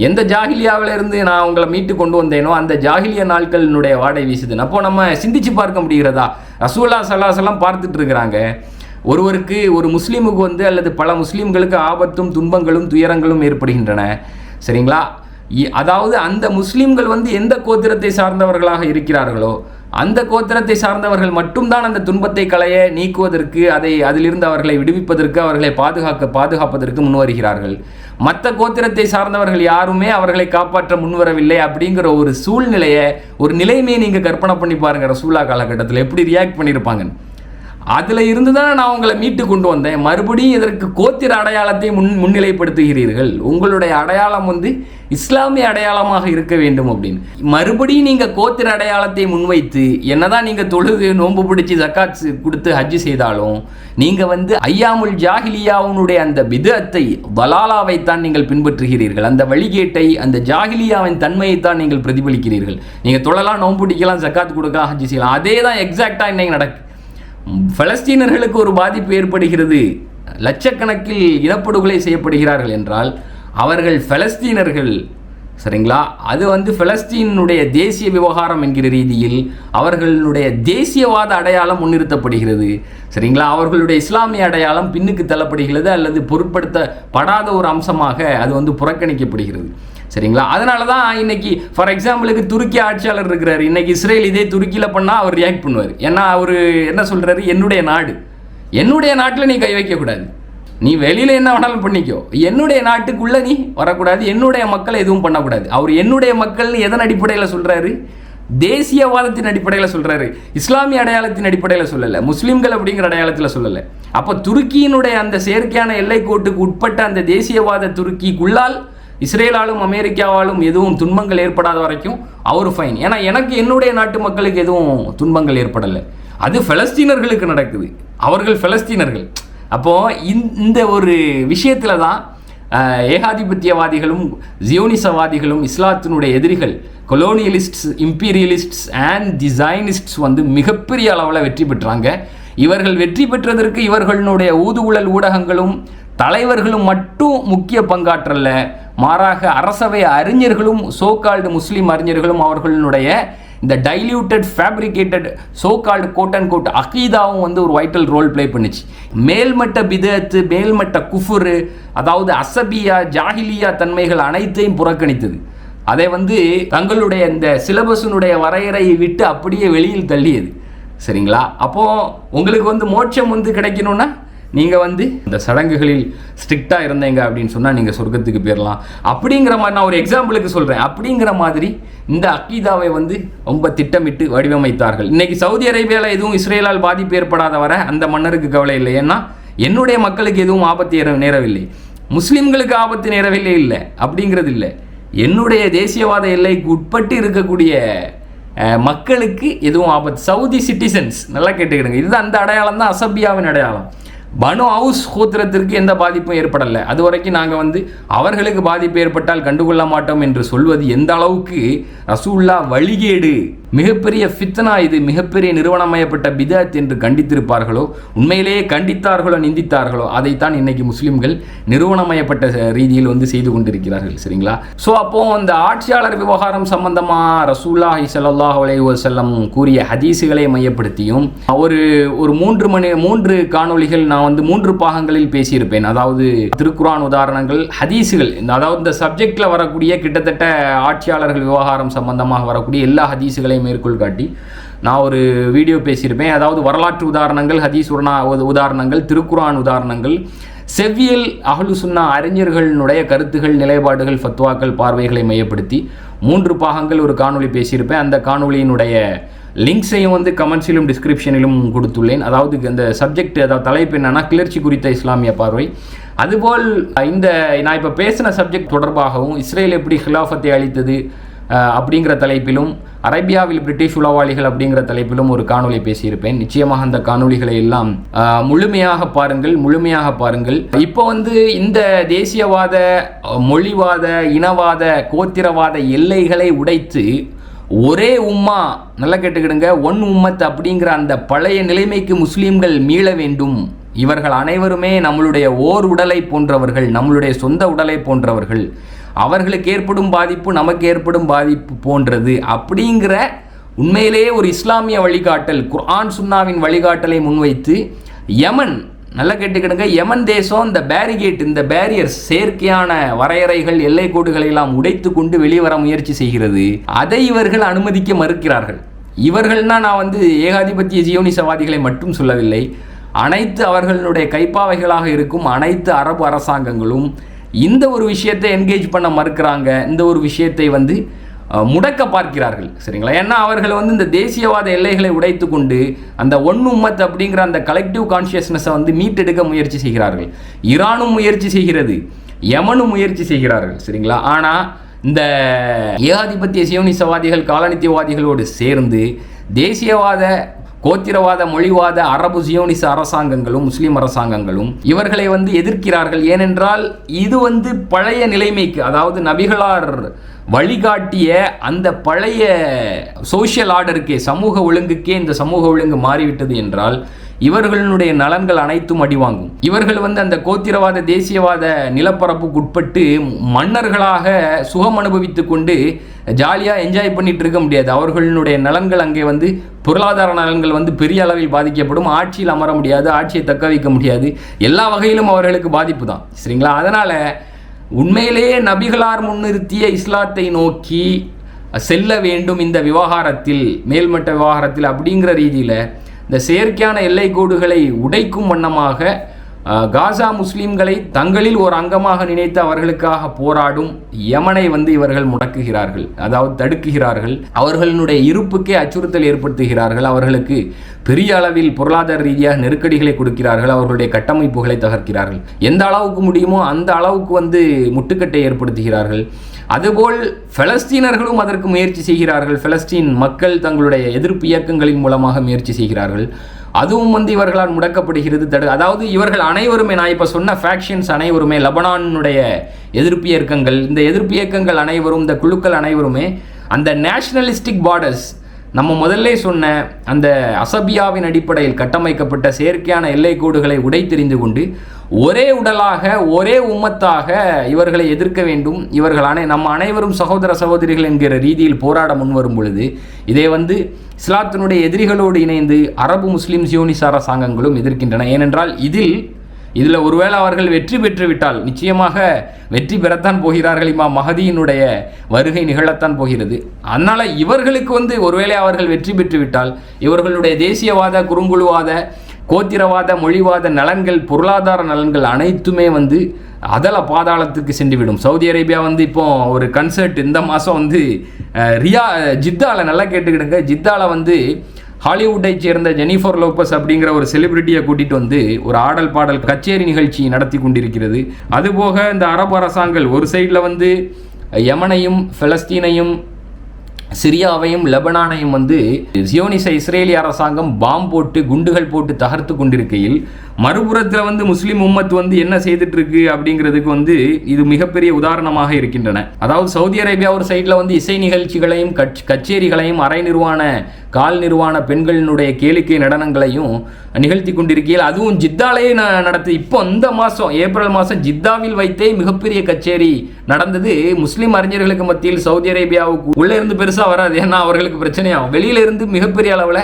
எந்த ஜாஹிலியாவிலிருந்து நான் உங்களை மீட்டு கொண்டு வந்தேனோ அந்த ஜாஹிலியா நாட்களினுடைய வாடை வீசுதுன்னு. அப்போ நம்ம சிந்திச்சு பார்க்க முடிகிறதா? ரசூலுல்லாஹி ஸல்லல்லாஹு அலைஹி வஸல்லம் பார்த்துட்டு இருக்கிறாங்க, ஒருவருக்கு, ஒரு முஸ்லீமுக்கு அல்லது பல முஸ்லீம்களுக்கு ஆபத்தும் துன்பங்களும் துயரங்களும் ஏற்படுகின்றன. சரிங்களா? அதாவது அந்த முஸ்லீம்கள் எந்த கோத்திரத்தை சார்ந்தவர்களாக இருக்கிறார்களோ அந்த கோத்திரத்தை சார்ந்தவர்கள் மட்டும்தான் அந்த துன்பத்தை களைய, நீக்குவதற்கு, அதிலிருந்து அவர்களை விடுவிப்பதற்கு, அவர்களை பாதுகாப்பதற்கு முன்வருகிறார்கள். மற்ற கோத்திரத்தை சார்ந்தவர்கள் யாருமே அவர்களை காப்பாற்ற முன்வரவில்லை. அப்படிங்கிற ஒரு சூழ்நிலையை, ஒரு நிலைமையை நீங்கள் கற்பனை பண்ணி பாருங்கள். ரசூலுல்லாஹ் காலகட்டத்தில் எப்படி ரியாக்ட் பண்ணியிருப்பாங்க? அதில் இருந்து தான் நான் உங்களை மீட்டு கொண்டு வந்தேன். மறுபடியும் இதற்கு கோத்திர அடையாளத்தை முன்னிலைப்படுத்துகிறீர்கள். உங்களுடைய அடையாளம் இஸ்லாமிய அடையாளமாக இருக்க வேண்டும் அப்படின்னு. மறுபடியும் நீங்கள் கோத்திர அடையாளத்தை முன்வைத்து என்னதான் நீங்கள் தொழுது, நோன்பு பிடிச்சி, ஜக்காத் கொடுத்து ஹஜ் செய்தாலும் நீங்கள் ஐயாமுல் ஜாஹிலியாவுடைய அந்த பிதத்தை, வலாலாவைத்தான் நீங்கள் பின்பற்றுகிறீர்கள். அந்த வழிகேட்டை, அந்த ஜாஹிலியாவின் தன்மையைத்தான் நீங்கள் பிரதிபலிக்கிறீர்கள். நீங்கள் தொழலாம், நோன்பு பிடிக்கலாம், ஜக்காத் கொடுக்கலாம், ஹஜ் செய்யலாம். அதே தான் எக்ஸாக்டாக இன்னைக்கு நடக்கு. பலஸ்தீனர்களுக்கு ஒரு பாதிப்பு ஏற்படுகிறது, லட்சக்கணக்கில் இனப்படுகொலை செய்யப்படுகிறார்கள் என்றால் அவர்கள் பலஸ்தீனர்கள். சரிங்களா? அது பலஸ்தீனுடைய தேசிய விவகாரம் என்கிற ரீதியில் அவர்களுடைய தேசியவாத அடையாளம் முன்னிறுத்தப்படுகிறது. சரிங்களா? அவர்களுடைய இஸ்லாமிய அடையாளம் பின்னுக்கு தள்ளப்படுகிறது, அல்லது பொருட்படுத்தப்படாத ஒரு அம்சமாக அது புறக்கணிக்கப்படுகிறது. சரிங்களா? அதனால தான் இன்னைக்கு ஃபார் எக்ஸாம்பிளுக்கு துருக்கி ஆட்சியாளர் இருக்கிறார். இன்னைக்கு இஸ்ரேல் இதே துருக்கியில் பண்ணால் அவர் ரியாக்ட் பண்ணுவார். ஏன்னா அவர் என்ன சொல்கிறாரு? என்னுடைய நாடு, என்னுடைய நாட்டில் நீ கை வைக்கக்கூடாது, நீ வெளியில் என்ன வேணாலும் பண்ணிக்கோ, என்னுடைய நாட்டுக்குள்ளே நீ வரக்கூடாது, என்னுடைய மக்களை எதுவும் பண்ணக்கூடாது. அவர் என்னுடைய மக்கள் எதன் அடிப்படையில் சொல்கிறாரு? தேசியவாதத்தின் அடிப்படையில் சொல்கிறாரு, இஸ்லாமிய அடையாளத்தின் அடிப்படையில் சொல்லலை, முஸ்லீம்கள் அப்படிங்கிற அடையாளத்தில் சொல்லலை. அப்போ துருக்கியினுடைய அந்த செயற்கையான எல்லைக்கோட்டுக்கு உட்பட்ட அந்த தேசியவாத துருக்கிக்குள்ளால் இஸ்ரேலாலும் அமெரிக்காவாலும் எதுவும் துன்பங்கள் ஏற்படாத வரைக்கும் அவர் ஃபைன். ஏன்னா எனக்கு என்னுடைய நாட்டு மக்களுக்கு எதுவும் துன்பங்கள் ஏற்படலை. அது பலஸ்தீனர்களுக்கு நடக்குது, அவர்கள் பலஸ்தீனர்கள். அப்போது இந்த ஒரு விஷயத்தில் தான் ஏகாதிபத்தியவாதிகளும் ஜியோனிசவாதிகளும் இஸ்லாத்தினுடைய எதிரிகள், கொலோனியலிஸ்ட்ஸ், இம்பீரியலிஸ்ட்ஸ் அண்ட் டிசைனிஸ்ட்ஸ் மிகப்பெரிய அளவில் வெற்றி பெற்றாங்க. இவர்கள் வெற்றி பெற்றதற்கு இவர்களுடைய ஊதுகுழல் ஊடகங்களும் தலைவர்களும் மட்டும் முக்கிய பங்காற்றல்ல, மாறாக அரசவை அறிஞர்களும், சோகால்டு முஸ்லீம் அறிஞர்களும் அவர்களுடைய இந்த diluted, fabricated, so called quote and quote அகீதாவும் ஒரு வைட்டல் ரோல் ப்ளே பண்ணிச்சு. மேல்மட்ட பிதத்து, மேல்மட்ட குஃபுரு, அதாவது அசபியா, ஜாஹிலியா தன்மைகள் அனைத்தையும் புறக்கணித்தது. அதை தங்களுடைய இந்த சிலபஸினுடைய வரையறையை விட்டு அப்படியே வெளியில் தள்ளியது. சரிங்களா? அப்போது உங்களுக்கு மோட்சம் கிடைக்கணும்னா நீங்கள் வந்து இந்த சடங்குகளில் ஸ்ட்ரிக்டாக இருந்தீங்க அப்படின்னு சொன்னால் நீங்கள் சொர்க்கத்துக்கு போயிடலாம் அப்படிங்கிற மாதிரி நான் ஒரு எக்ஸாம்பிளுக்கு சொல்கிறேன். அப்படிங்கிற மாதிரி இந்த அக்கீதாவை வந்து ரொம்ப திட்டமிட்டு வடிவமைத்தார்கள். இன்றைக்கி சவுதி அரேபியாவில் எதுவும் இஸ்ரேலால் பாதிப்பு ஏற்படாத வரை அந்த மன்னருக்கு கவலை இல்லை. ஏன்னா என்னுடைய மக்களுக்கு எதுவும் ஆபத்து நேரவில்லை, முஸ்லீம்களுக்கு ஆபத்து நேரவில்லை இல்லை அப்படிங்கிறது இல்லை. என்னுடைய தேசியவாத எல்லைக்கு உட்பட்டு இருக்கக்கூடிய மக்களுக்கு எதுவும் ஆபத்து. சவுதி சிட்டிசன்ஸ் நல்லா கேட்டுக்கிடுங்க, இதுதான் அந்த அடையாளம் தான் அசபியாவின் அடையாளம். பனு அவுஸ் கோத்திரத்திற்கு எந்த பாதிப்பும் ஏற்படலை. அது வரைக்கும் நாங்கள் வந்து அவர்களுக்கு பாதிப்பு ஏற்பட்டால் கண்டுகொள்ள மாட்டோம் என்று சொல்வது எந்த அளவுக்கு ரசூல்லா வழிகேடு, மிகப்பெரிய ஃபித்னா, இது மிகப்பெரிய நிறுவனமயப்பட்ட பிதத் என்று கண்டித்திருப்பார்களோ, உண்மையிலேயே கண்டித்தார்களோ நிந்தித்தார்களோ, அதைத்தான் இன்னைக்கு முஸ்லிம்கள் நிறுவனமயப்பட்ட ரீதியில் வந்து செய்து கொண்டிருக்கிறார்கள். சரிங்களா? ஸோ அப்போ அந்த ஆட்சியாளர் விவகாரம் சம்பந்தமாக ரசூலுல்லாஹி ஸல்லல்லாஹு அலைஹி வஸல்லம் கூறிய ஹதீஸுகளை மையப்படுத்தியும் ஒரு 3 காணொளிகள் நான் வந்து 3 பாகங்களில் பேசியிருப்பேன். அதாவது திருக்குரான் உதாரணங்கள், ஹதீஸுகள், அதாவது இந்த சப்ஜெக்ட்ல வரக்கூடிய கிட்டத்தட்ட ஆட்சியாளர்கள் விவகாரம் சம்பந்தமாக வரக்கூடிய எல்லா ஹதீஸுகளையும் மேற்கோள் காட்டி நான் ஒரு வீடியோ பேசியிருப்பேன். அதாவது வரலாற்று உதாரணங்கள், ஹதீஸ் உதாரணங்கள், திருக்குரான் உதாரணங்கள், செவ்வியல் அஹ்லு சுன்னா அறிஞர்களுடைய கருத்துகள், நிலைப்பாடுகள், ஃபத்வாக்கள், பார்வைகளை மையப்படுத்தி 3 பாகங்கள் ஒரு காணொளி பேசியிருப்பேன். அந்த காணொளியினுடைய லிங்க்ஸையும் வந்து கமெண்ட்ஸிலும் டிஸ்கிரிப்ஷனிலும் கொடுத்துள்ளேன். அதாவது இந்த சப்ஜெக்ட், அதாவது தலைப்பு என்னன்னா கிளர்ச்சி குறித்த இஸ்லாமிய பார்வை. அதுபோல் இந்த நான் இப்போ பேசின சப்ஜெக்ட் தொடர்பாகவும் இஸ்ரேல் எப்படி ஹிலாஃபத்தை அளித்தது அப்படிங்கிற தலைப்பிலும், அரேபியாவில் பிரிட்டிஷ் உளவாளிகள் அப்படிங்கிற தலைப்பிலும் ஒரு காணொளி பேசியிருப்பேன். நிச்சயமாக அந்த காணொளிகளை எல்லாம் முழுமையாக பாருங்கள். இப்போ வந்து இந்த தேசியவாத, மொழிவாத, இனவாத, கோத்திரவாத எல்லைகளை உடைத்து ஒரே உம்மா, நல்லா கேட்டுக்கிடுங்க, ஒன் உம்மத் அப்படிங்கிற அந்த பழைய நிலைமைக்கு முஸ்லீம்கள் மீள வேண்டும். இவர்கள் அனைவருமே நம்மளுடைய ஓர் உடலை போன்றவர்கள், நம்மளுடைய சொந்த உடலை போன்றவர்கள், அவர்களுக்கு ஏற்படும் பாதிப்பு நமக்கு ஏற்படும் பாதிப்பு போன்றது அப்படிங்கிற உண்மையிலேயே ஒரு இஸ்லாமிய வழிகாட்டல், குர்ஆன் சுன்னாவின் வழிகாட்டலை முன்வைத்து யமன், நல்லா கேட்டுக்கிடுங்க, யமன் தேசம் இந்த பேரிகேட், இந்த பேரியர்ஸ், செயற்கையான வரையறைகள், எல்லை கோடுகளை எல்லாம் உடைத்து கொண்டு வெளிவர முயற்சி செய்கிறது. அதை இவர்கள் அனுமதிக்க மறுக்கிறார்கள். இவர்கள்னா நான் வந்து ஏகாதிபத்திய ஜியோனிசவாதிகளை மட்டும் சொல்லவில்லை, அனைத்து அவர்களுடைய கைப்பாவைகளாக இருக்கும் அனைத்து அரபு அரசாங்கங்களும் இந்த ஒரு விஷயத்தை என்கேஜ் பண்ண மறுக்கிறாங்க, இந்த ஒரு விஷயத்தை வந்து முடக்க பார்க்கிறார்கள். சரிங்களா? ஏன்னா அவர்கள் வந்து இந்த தேசியவாத எல்லைகளை உடைத்து கொண்டு அந்த ஒன் உம்மத் அப்படிங்கிற அந்த கலெக்டிவ் கான்ஷியஸ்னஸை வந்து மீட்டெடுக்க முயற்சி செய்கிறார்கள். ஈரானும் முயற்சி செய்கிறது, யமனும் முயற்சி செய்கிறார்கள். சரிங்களா? ஆனால் இந்த ஏகாதிபத்திய சியோனிசவாதிகள், காலனித்துவவாதிகளோடு சேர்ந்து தேசியவாத, கோத்திரவாத, மொழிவாத அரபு சியோனிச அரசாங்கங்களும் முஸ்லீம் அரசாங்கங்களும் இவர்களை வந்து எதிர்க்கிறார்கள். ஏனென்றால் இது வந்து பழைய நிலைமைக்கு, அதாவது நபிகளார் வழிகாட்டிய அந்த பழைய சோஷியல் ஆர்டருக்கே, சமூக ஒழுங்குக்கே இந்த சமூக ஒழுங்கு மாறிவிட்டது என்றால் இவர்களுடைய நலன்கள் அனைத்தும் அடிவாங்கும். இவர்கள் வந்து அந்த கோத்திரவாத, தேசியவாத நிலப்பரப்புக்கு உட்பட்டு மன்னர்களாக சுகம் அனுபவித்து கொண்டு ஜாலியாக என்ஜாய் பண்ணிட்டு இருக்க முடியாது. அவர்களுடைய நலன்கள் அங்கே வந்து பொருளாதார நலன்கள் வந்து பெரிய அளவில் பாதிக்கப்படும். ஆட்சியில் அமர முடியாது, ஆட்சியை தக்க வைக்க முடியாது, எல்லா வகையிலும் அவர்களுக்கு பாதிப்பு தான். சரிங்களா? அதனால் உண்மையிலேயே நபிகளார் முன்னிறுத்திய இஸ்லாத்தை நோக்கி செல்ல வேண்டும் இந்த விவகாரத்தில், மேல்மட்ட விவகாரத்தில் அப்படிங்கிற ரீதியில் இந்த செயற்கையான எல்லை கோடுகளை உடைக்கும் வண்ணமாக காசா முஸ்லீம்களை தங்களில் ஒரு அங்கமாக நினைத்து அவர்களுக்காக போராடும் யமனை வந்து இவர்கள் முடக்குகிறார்கள், அதாவது தடுக்குகிறார்கள். அவர்களுடைய இருப்புக்கே அச்சுறுத்தல் ஏற்படுத்துகிறார்கள். அவர்களுக்கு பெரிய அளவில் பொருளாதார ரீதியாக நெருக்கடிகளை கொடுக்கிறார்கள். அவர்களுடைய கட்டமைப்புகளை தகர்க்கிறார்கள். எந்த அளவுக்கு முடியுமோ அந்த அளவுக்கு வந்து முட்டுக்கட்டை ஏற்படுத்துகிறார்கள். அதுபோல் பலஸ்தீனர்களும் அதற்கு முயற்சி செய்கிறார்கள். பலஸ்தீன் மக்கள் தங்களுடைய எதிர்ப்பு இயக்கங்களின் மூலமாக முயற்சி செய்கிறார்கள். அதுவும் வந்து இவர்களால் முடக்கப்படுகிறது. அதாவது இவர்கள் அனைவருமே, நான் இப்போ சொன்ன ஃபேக்ஷன்ஸ் அனைவருமே, லெபனானுடைய எதிர்ப்பு இயக்கங்கள், இந்த எதிர்ப்பு இயக்கங்கள் அனைவரும், இந்த குழுக்கள் அனைவருமே அந்த நேஷனலிஸ்டிக் பார்டர்ஸ், நம்ம முதல்ல சொன்ன அந்த அசபியாவின் அடிப்படையில் கட்டமைக்கப்பட்ட செயற்கையான எல்லை கோடுகளை உடைத்தெறிந்து கொண்டு ஒரே உடலாக, ஒரே உம்மத்தாக இவர்களை எதிர்க்க வேண்டும். இவர்கள் நம்ம அனைவரும் சகோதர சகோதரிகள் என்கிற ரீதியில் போராட முன்வரும் பொழுது இதை வந்து இஸ்லாத்தினுடைய எதிரிகளோடு இணைந்து அரபு முஸ்லீம் சியோனிச அரசாங்கங்களும் எதிர்க்கின்றன. ஏனென்றால் இதில் ஒருவேளை அவர்கள் வெற்றி பெற்றுவிட்டால் நிச்சயமாக வெற்றி பெறத்தான் போகிறார்கள். இமாம் மஹதியினுடைய வருகை நிகழத்தான் போகிறது. அதனால் இவர்களுக்கு வந்து ஒருவேளை அவர்கள் வெற்றி பெற்றுவிட்டால் இவர்களுடைய தேசியவாத, குறுங்குழுவாத, கோத்திரவாத மொழிவாத நலன்கள் பொருளாதார நலன்கள் அனைத்துமே வந்து அதல பாதாளத்துக்கு சென்றுவிடும். சவுதி அரேபியா வந்து இப்போ ஒரு கன்சர்ட் இந்த மாதம் வந்து ஜித்தாவில் நல்லா கேட்டுக்கிடுங்க, ஜித்தாவில் வந்து ஹாலிவுட்டை சேர்ந்த ஜெனிஃபர் லோபஸ் அப்படிங்கிற ஒரு செலிபிரிட்டியை கூட்டிகிட்டு வந்து ஒரு ஆடல் பாடல் கச்சேரி நிகழ்ச்சி நடத்தி கொண்டிருக்கிறது. அதுபோக இந்த அரபு அரசாங்கங்கள் ஒரு சைடில் வந்து யமனையும் பலஸ்தீனையும் சிரியாவையும் லெபனானையும் வந்து சியோனிச இஸ்ரேலிய அரசாங்கம் பாம் போட்டு குண்டுகள் போட்டு தகர்த்து கொண்டிருக்கையில் மறுபுறத்தில் வந்து முஸ்லீம் உம்மத் வந்து என்ன செய்துட்டு இருக்கு அப்படிங்கிறதுக்கு வந்து இது மிகப்பெரிய உதாரணமாக இருக்கின்றன. அதாவது சவுதி அரேபியா ஒரு சைடில் வந்து இசை நிகழ்ச்சிகளையும் கச்சேரிகளையும் அரை நிர்வாண கால் நிர்வாண பெண்களினுடைய கேளிக்கை நடனங்களையும் நிகழ்த்தி கொண்டிருக்கையில் அதுவும் ஜித்தாலேயே நடத்து. இப்போ இந்த மாதம் ஏப்ரல் மாதம் ஜித்தாவில் வைத்தே மிகப்பெரிய கச்சேரி நடந்தது. முஸ்லீம் அறிஞர்களுக்கு மத்தியில் சவுதி அரேபியாவுக்கு உள்ளே இருந்து பெருசாக வராது, ஏன்னா அவர்களுக்கு பிரச்சனையாகும். வெளியில இருந்து மிகப்பெரிய அளவில்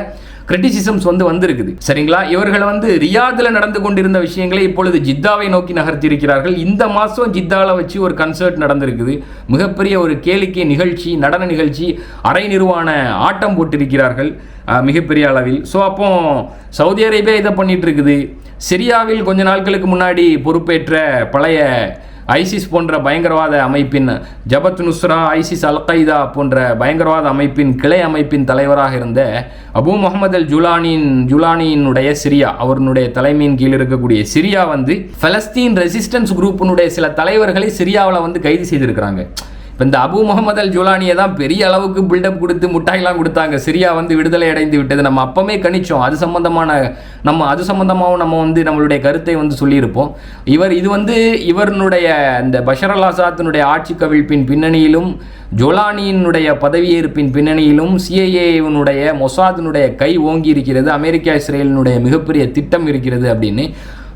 கிரிட்டிசிசம்ஸ் வந்திருக்குது. சரிங்களா? இவர்கள் வந்து ரியாதில் நடந்து கொண்டிருந்த விஷயங்களை இப்பொழுது ஜித்தாவை நோக்கி நகர்த்தியிருக்கிறார்கள். இந்த மாதம் ஜித்தாவில் வச்சு ஒரு கன்சர்ட் நடந்திருக்குது. மிகப்பெரிய ஒரு கேளிக்கை நிகழ்ச்சி, நடன நிகழ்ச்சி, அரை நிர்வாண ஆட்டம் போட்டிருக்கிறார்கள் மிகப்பெரிய அளவில். ஸோ அப்போ சவுதி அரேபியா இதை பண்ணிட்டு இருக்குது. சிரியாவில் கொஞ்ச நாட்களுக்கு முன்னாடி பொறுப்பேற்ற பழைய ஐசிஸ் போன்ற பயங்கரவாத அமைப்பின் ஜபத் நுஸ்ரா, ஐசிஸ் அல்-கைதா போன்ற பயங்கரவாத அமைப்பின் கிளை அமைப்பின் தலைவராக இருந்த அபு முகமது அல் ஜுலானியினுடைய சிரியா, அவருடைய தலைமையின் கீழ் இருக்கக்கூடிய சிரியா வந்து பலஸ்தீன் ரெசிஸ்டன்ஸ் குரூப்பினுடைய சில தலைவர்களை சிரியாவில் வந்து கைது செய்திருக்கிறாங்க. இப்போ இந்த அபு முகமது அல் ஜுலானியை தான் பெரிய அளவுக்கு பில்டப் கொடுத்து முட்டாயெல்லாம் கொடுத்தாங்க. சிரியா வந்து விடுதலை அடைந்து விட்டது. நம்ம அப்பமே கணிச்சோம். அது சம்பந்தமாகவும் நம்ம வந்து நம்மளுடைய கருத்தை வந்து சொல்லியிருப்போம். இது வந்து இவருடைய இந்த பஷர் அல் ஆசாத்தினுடைய ஆட்சி கவிழ்ப்பின் பின்னணியிலும் ஜோலானியினுடைய பதவியேற்பின் பின்னணியிலும் சிஐஏனுடைய மொசாதினுடைய கை ஓங்கி இருக்கிறது. அமெரிக்கா இஸ்ரேலினுடைய மிகப்பெரிய திட்டம் இருக்கிறது அப்படின்னு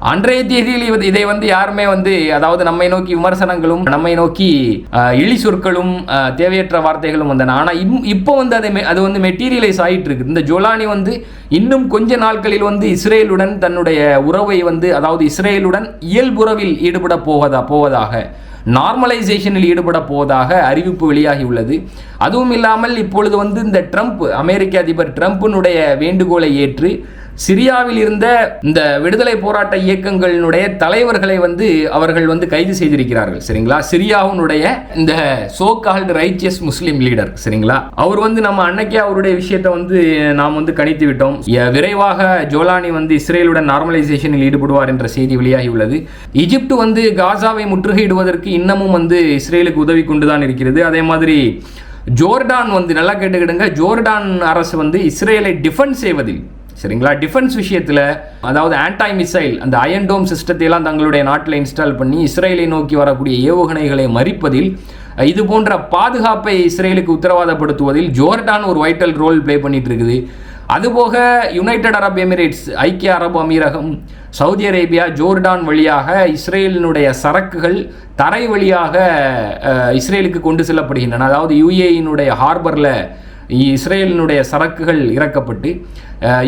அன்றைய தேதியில் இதை வந்து யாருமே வந்து, அதாவது நம்மை நோக்கி விமர்சனங்களும் நம்மை நோக்கி இழி சொற்களும் தேவையற்ற வார்த்தைகளும் வந்தன. ஆனால் இப்போ வந்து அது வந்து மெட்டீரியலைஸ் ஆகிட்டு இருக்குது. இந்த ஜோலானி வந்து இன்னும் கொஞ்ச நாட்களில் வந்து இஸ்ரேலுடன் தன்னுடைய உறவை வந்து, அதாவது இஸ்ரேலுடன் இயல்புறவில் ஈடுபட போவதாக, நார்மலைசேஷனில் ஈடுபட போவதாக அறிவிப்பு வெளியாகி உள்ளது. அதுவும் இல்லாமல் இப்பொழுது வந்து இந்த அமெரிக்க அதிபர் ட்ரம்பினுடைய வேண்டுகோளை ஏற்று சிரியாவில் இருந்த இந்த விடுதலை போராட்ட இயக்கங்களினுடைய தலைவர்களை வந்து அவர்கள் வந்து கைது செய்திருக்கிறார்கள். சரிங்களா? சிரியாவுடைய இந்த சோ கால்டு ரைச்சியஸ் முஸ்லீம் லீடர், சரிங்களா, அவர் வந்து நம்ம அன்னைக்கே அவருடைய விஷயத்தை வந்து நாம் வந்து கணித்து விட்டோம். விரைவாக ஜோலானி வந்து இஸ்ரேலுடன் நார்மலைசேஷனில் ஈடுபடுவார் என்ற செய்தி வெளியாகி உள்ளது. எகிப்து வந்து காசாவை முற்றுகையிடுவதற்கு இன்னமும் வந்து இஸ்ரேலுக்கு உதவி கொண்டுதான் இருக்கிறது. அதே மாதிரி ஜோர்டான் வந்து நல்லா கேட்டுக்கிடுங்க, ஜோர்டான் அரசு வந்து இஸ்ரேலை டிஃபென்ஸ் செய்வதில், சரிங்களா, டிஃபென்ஸ் விஷயத்தில், அதாவது ஆன்டை மிசைல் அந்த அயன் டோம் சிஸ்டத்தை எல்லாம் தங்களுடைய நாட்டில் இன்ஸ்டால் பண்ணி இஸ்ரேலை நோக்கி வரக்கூடிய ஏவுகணைகளை மறிப்பதில், இது போன்ற பாதுகாப்பை இஸ்ரேலுக்கு உத்தரவாதப்படுத்துவதில் ஜோர்டான் ஒரு வைட்டல் ரோல் பிளே பண்ணிட்டு இருக்குது. அதுபோக யுனைடெட் அரப் எமிரேட்ஸ், ஐக்கிய அரபு அமீரகம், சவுதி அரேபியா, ஜோர்டான் வழியாக இஸ்ரேலினுடைய சரக்குகள் தரை வழியாக இஸ்ரேலுக்கு கொண்டு செல்லப்படுகின்றன. அதாவது யுஏஇனுடைய ஹார்பரில் இஸ்ரேலினுடைய சரக்குகள் இறக்கப்பட்டு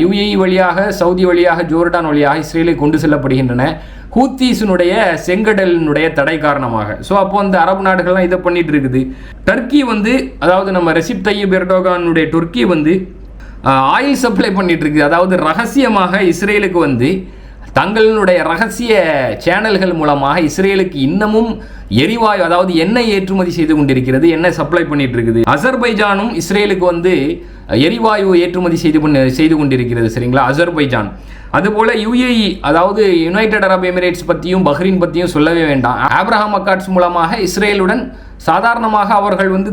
யுஏஇ வழியாக, சவுதி வழியாக, ஜோர்டான் வழியாக இஸ்ரேலை கொண்டு செல்லப்படுகின்றன ஹூத்தீஸினுடைய செங்கடலினுடைய தடை காரணமாக. ஸோ அப்போ அந்த அரபு நாடுகள்லாம் இதை பண்ணிட்டு இருக்குது. டர்க்கி வந்து, அதாவது நம்ம ரெசிப் தையிப் எர்டோகானுடைய துர்க்கி வந்து ஆயில் சப்ளை பண்ணிட்டு இருக்குது. அதாவது ரகசியமாக இஸ்ரேலுக்கு வந்து தங்களுடைய ரகசிய சேனல்கள் மூலமாக இஸ்ரேலுக்கு இன்னமும் எரிவாயு, அதாவது எண்ணெய் ஏற்றுமதி செய்து கொண்டிருக்கிறது, எண்ணெய் சப்ளை பண்ணிட்டு இருக்குது. அசர்பைஜானும் இஸ்ரேலுக்கு வந்து எரிவாயு ஏற்றுமதி செய்து கொண்டிருக்கிறது. சரிங்களா? அசர்பைஜான். அதுபோல யுஏஇ, அதாவது யுனைடெட் அரப் எமிரேட்ஸ் பற்றியும் பஹ்ரைன் பற்றியும் சொல்லவே வேண்டாம். ஆப்ரஹாம் அக்கார்ட்ஸ் மூலமாக இஸ்ரேலுடன் சாதாரணமாக அவர்கள் வந்து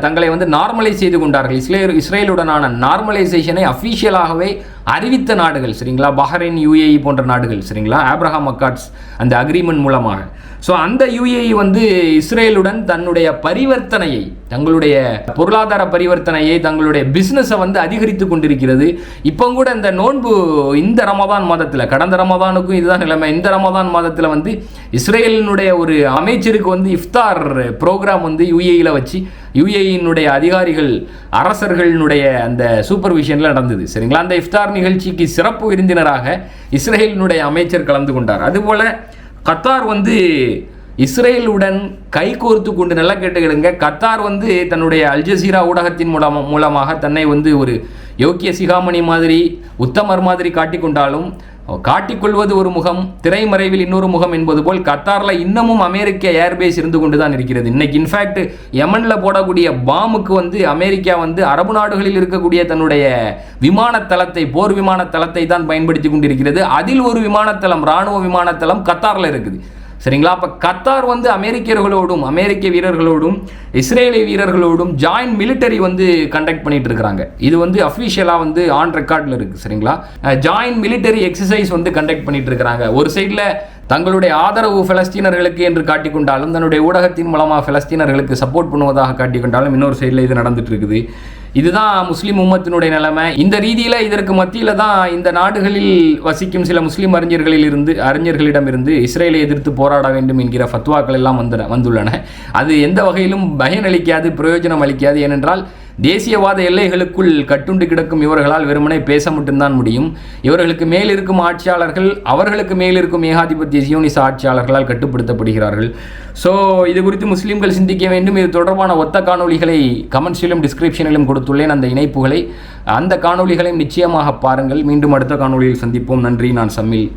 தங்களை வந்து நார்மலைஸ் செய்து கொண்டார்கள். இஸ்ரேலுடனான நார்மலைசேஷனை அஃபீஷியலாகவே அறிவித்த நாடுகள், சரிங்களா, பஹ்ரைன், யுஏஇ போன்ற நாடுகள், சரிங்களா, ஆப்ரஹாம் அக்கார்ட்ஸ் அந்த அக்ரிமெண்ட் மூலமாக. ஸோ அந்த யுஏஇ வந்து இஸ்ரேலுடன் தன்னுடைய பரிவர்த்தனையை, தங்களுடைய பொருளாதார பரிவர்த்தனையை, தங்களுடைய பிஸ்னஸை வந்து அதிகரித்து கொண்டிருக்கிறது. இப்போ கூட இந்த நோன்பு, இந்த ரமதான் மாதத்தில், கடந்த ரமதானுக்கும் இதுதான் நிலைமை, இந்த ரமதான் மாதத்தில் வந்து இஸ்ரேலினுடைய ஒரு அமைச்சருக்கு வந்து இஃப்தார் ப்ரோக்ராம் வந்து யுஏஇயில் வச்சு யுஏஇனுடைய அதிகாரிகள், அரசர்களுடைய அந்த சூப்பர்விஷனில் நடந்தது. சரிங்களா? அந்த இஃப்தார் நிகழ்ச்சிக்கு சிறப்பு விருந்தினராக இஸ்ரேலினுடைய அமைச்சர் கலந்து கொண்டார். அதுபோல் கத்தார் வந்து இஸ்ரேலுடன் கைகோர்த்து கொண்டு, நல்லா கேட்டுக்கிடுங்க, கத்தார் வந்து தன்னுடைய அல் ஜசீரா ஊடகத்தின் மூலமாக தன்னை வந்து ஒரு யோக்கிய சிகாமணி மாதிரி உத்தமர் மாதிரி காட்டிக்கொண்டாலும் காட்டிக்கொள்வது ஒரு முகம், திரைமறைவில் இன்னொரு முகம் என்பது போல் கத்தாரில் இன்னமும் அமெரிக்க ஏர்பேஸ் இருந்து கொண்டு தான் இருக்கிறது. இன்னைக்கு இன்ஃபேக்ட் யமனில் போடக்கூடிய பாமுக்கு அமெரிக்கா அரபு நாடுகளில் இருக்கக்கூடிய தன்னுடைய விமானத்தளத்தை, போர் விமானத்தளத்தை தான் பயன்படுத்தி கொண்டிருக்கிறது. அதில் ஒரு விமானத்தளம், இராணுவ விமானத்தளம் கத்தாரில் இருக்குது. சரிங்களா? அப்போ கத்தார் அமெரிக்கர்களோடும், அமெரிக்க வீரர்களோடும், இஸ்ரேலிய வீரர்களோடும் ஜாயின்ட் மிலிட்டரி கண்டக்ட் பண்ணிட்டு இருக்கிறாங்க. இது அஃபிஷியலாக ஆன் ரெக்கார்டில் இருக்குது. சரிங்களா? ஜாயின்ட் மிலிட்டரி எக்ஸசைஸ் கண்டக்ட் பண்ணிட்டு இருக்கிறாங்க. ஒரு சைடில் தங்களுடைய ஆதரவு பலஸ்தீனர்களுக்கு என்று காட்டிக்கொண்டாலும், தன்னுடைய ஊடகத்தின் மூலமாக பலஸ்தீனர்களுக்கு சப்போர்ட் பண்ணுவதாக காட்டிக்கொண்டாலும், இன்னொரு சைடில் இது நடந்துட்டு இருக்குது. இதுதான் முஸ்லீம் உம்மத்தினுடைய நிலைமை. இந்த ரீதியில் இதற்கு மத்தியில் தான் இந்த நாடுகளில் வசிக்கும் சில முஸ்லீம் அறிஞர்களிடமிருந்து இஸ்ரேலை எதிர்த்து போராட வேண்டும் என்கிற ஃபத்வாக்கள் எல்லாம் வந்துள்ளன. அது எந்த வகையிலும் பயனளிக்காது, பிரயோஜனம் அளிக்காது. ஏனென்றால் தேசியவாத எல்லைகளுக்குள் கட்டுண்டு கிடக்கும் இவர்களால் வெறுமனே பேச மட்டும்தான் முடியும். இவர்களுக்கு மேல் இருக்கும் ஆட்சியாளர்கள் அவர்களுக்கு மேல் இருக்கும் ஏகாதிபத்திய சியோனிச ஆட்சியாளர்களால் கட்டுப்படுத்தப்படுகிறார்கள். ஸோ இது குறித்து முஸ்லீம்கள் சிந்திக்க வேண்டும். இது தொடர்பான ஒத்த காணொலிகளை கமெண்ட்ஸிலும் டிஸ்கிரிப்ஷனிலும் கொடுத்துள்ளேன். அந்த காணொலிகளையும் நிச்சயமாக பாருங்கள். மீண்டும் அடுத்த காணொலியில் சந்திப்போம். நன்றி. நான் சம்மில்.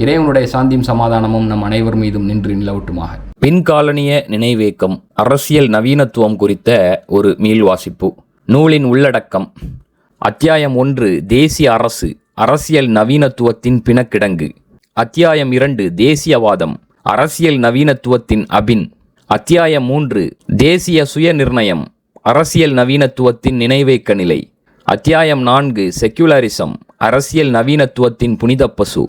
இறைவனுடைய சாந்தியும் சமாதானமும் நம் அனைவர் மீதும் நின்று நிலவட்டுமாக. பின்காலனிய நினைவேக்கம், அரசியல் நவீனத்துவம் குறித்த ஒரு மீள்வாசிப்பு. நூலின் உள்ளடக்கம்: அத்தியாயம் 1 தேசிய அரசு, அரசியல் நவீனத்துவத்தின் பிணக்கிடங்கு. அத்தியாயம் 2 தேசியவாதம், அரசியல் நவீனத்துவத்தின் அபின். அத்தியாயம் 3 தேசிய சுய நிர்ணயம், அரசியல் நவீனத்துவத்தின் நினைவேக்க நிலை. அத்தியாயம் 4 செக்குலரிசம், அரசியல் நவீனத்துவத்தின் புனித பசு.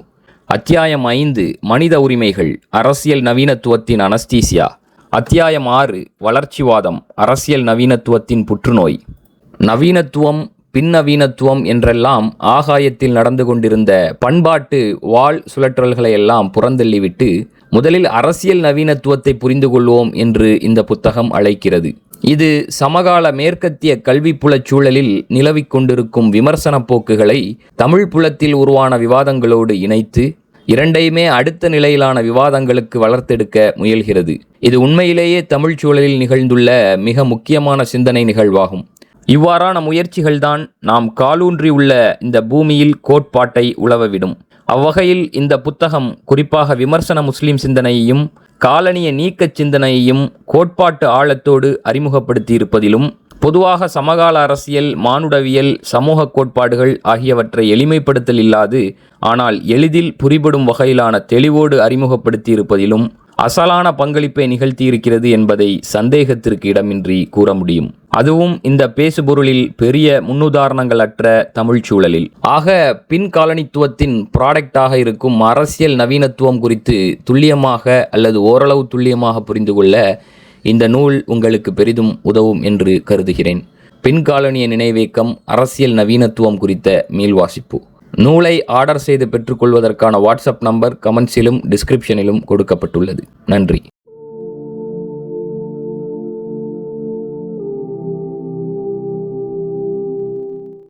அத்தியாயம் 5 மனித உரிமைகள், அரசியல் நவீனத்துவத்தின் அனஸ்தீசியா. அத்தியாயம் 6 வளர்ச்சிவாதம், அரசியல் நவீனத்துவத்தின் புற்றுநோய். நவீனத்துவம், பின்னவீனத்துவம் என்றெல்லாம் ஆகாயத்தில் நடந்து கொண்டிருந்த பண்பாட்டு வாள் சுழற்றல்களை எல்லாம் புறந்தள்ளிவிட்டு முதலில் அரசியல் நவீனத்துவத்தை புரிந்து கொள்வோம் என்று இந்த புத்தகம் அழைக்கிறது. இது சமகால மேற்கத்திய கல்விப்புலச் சூழலில் நிலவிக் கொண்டிருக்கும் விமர்சன போக்குகளை தமிழ் புலத்தில் உருவான விவாதங்களோடு இணைத்து இரண்டையுமே அடுத்த நிலையிலான விவாதங்களுக்கு வளர்த்தெடுக்க முயல்கிறது. இது உண்மையிலேயே தமிழ் சூழலில் நிகழ்ந்துள்ள மிக முக்கியமான சிந்தனை நிகழ்வாகும். இவ்வாறான முயற்சிகள்தான் நாம் காலூன்றியுள்ள இந்த பூமியில் கோட்பாட்டை உலவவிடும். அவ்வகையில் இந்த புத்தகம் குறிப்பாக விமர்சன முஸ்லிம் சிந்தனையையும் காலனிய நீக்கச் சிந்தனையையும் கோட்பாட்டு ஆழத்தோடு அறிமுகப்படுத்தி இருப்பதிலும், பொதுவாக சமகால அரசியல், மானுடவியல், சமூக கோட்பாடுகள் ஆகியவற்றை எளிமைப்படுத்தல் இல்லாது ஆனால் எளிதில் புரிபடும் வகையிலான தெளிவோடு அறிமுகப்படுத்தி இருப்பதிலும் அசலான பங்களிப்பை நிகழ்த்தியிருக்கிறது என்பதை சந்தேகத்திற்கு இடமின்றி கூற முடியும். அதுவும் இந்த பேசுபொருளில் பெரிய முன்னுதாரணங்கள் அற்ற தமிழ் சூழலில். ஆக பின்காலனித்துவத்தின் ப்ராடக்டாக இருக்கும் அரசியல் நவீனத்துவம் குறித்து துல்லியமாக அல்லது ஓரளவு துல்லியமாக புரிந்து கொள்ள இந்த நூல் உங்களுக்கு பெரிதும் உதவும் என்று கருதுகிறேன். பின்காலனிய நினைவேக்கம், அரசியல் நவீனத்துவம் குறித்த மீள்வாசிப்பு. நூலை ஆர்டர் செய்து பெற்றுக்கொள்வதற்கான வாட்ஸ்அப் நம்பர் கமெண்ட்ஸிலும் டிஸ்கிரிப்ஷனிலும் கொடுக்கப்பட்டுள்ளது. நன்றி.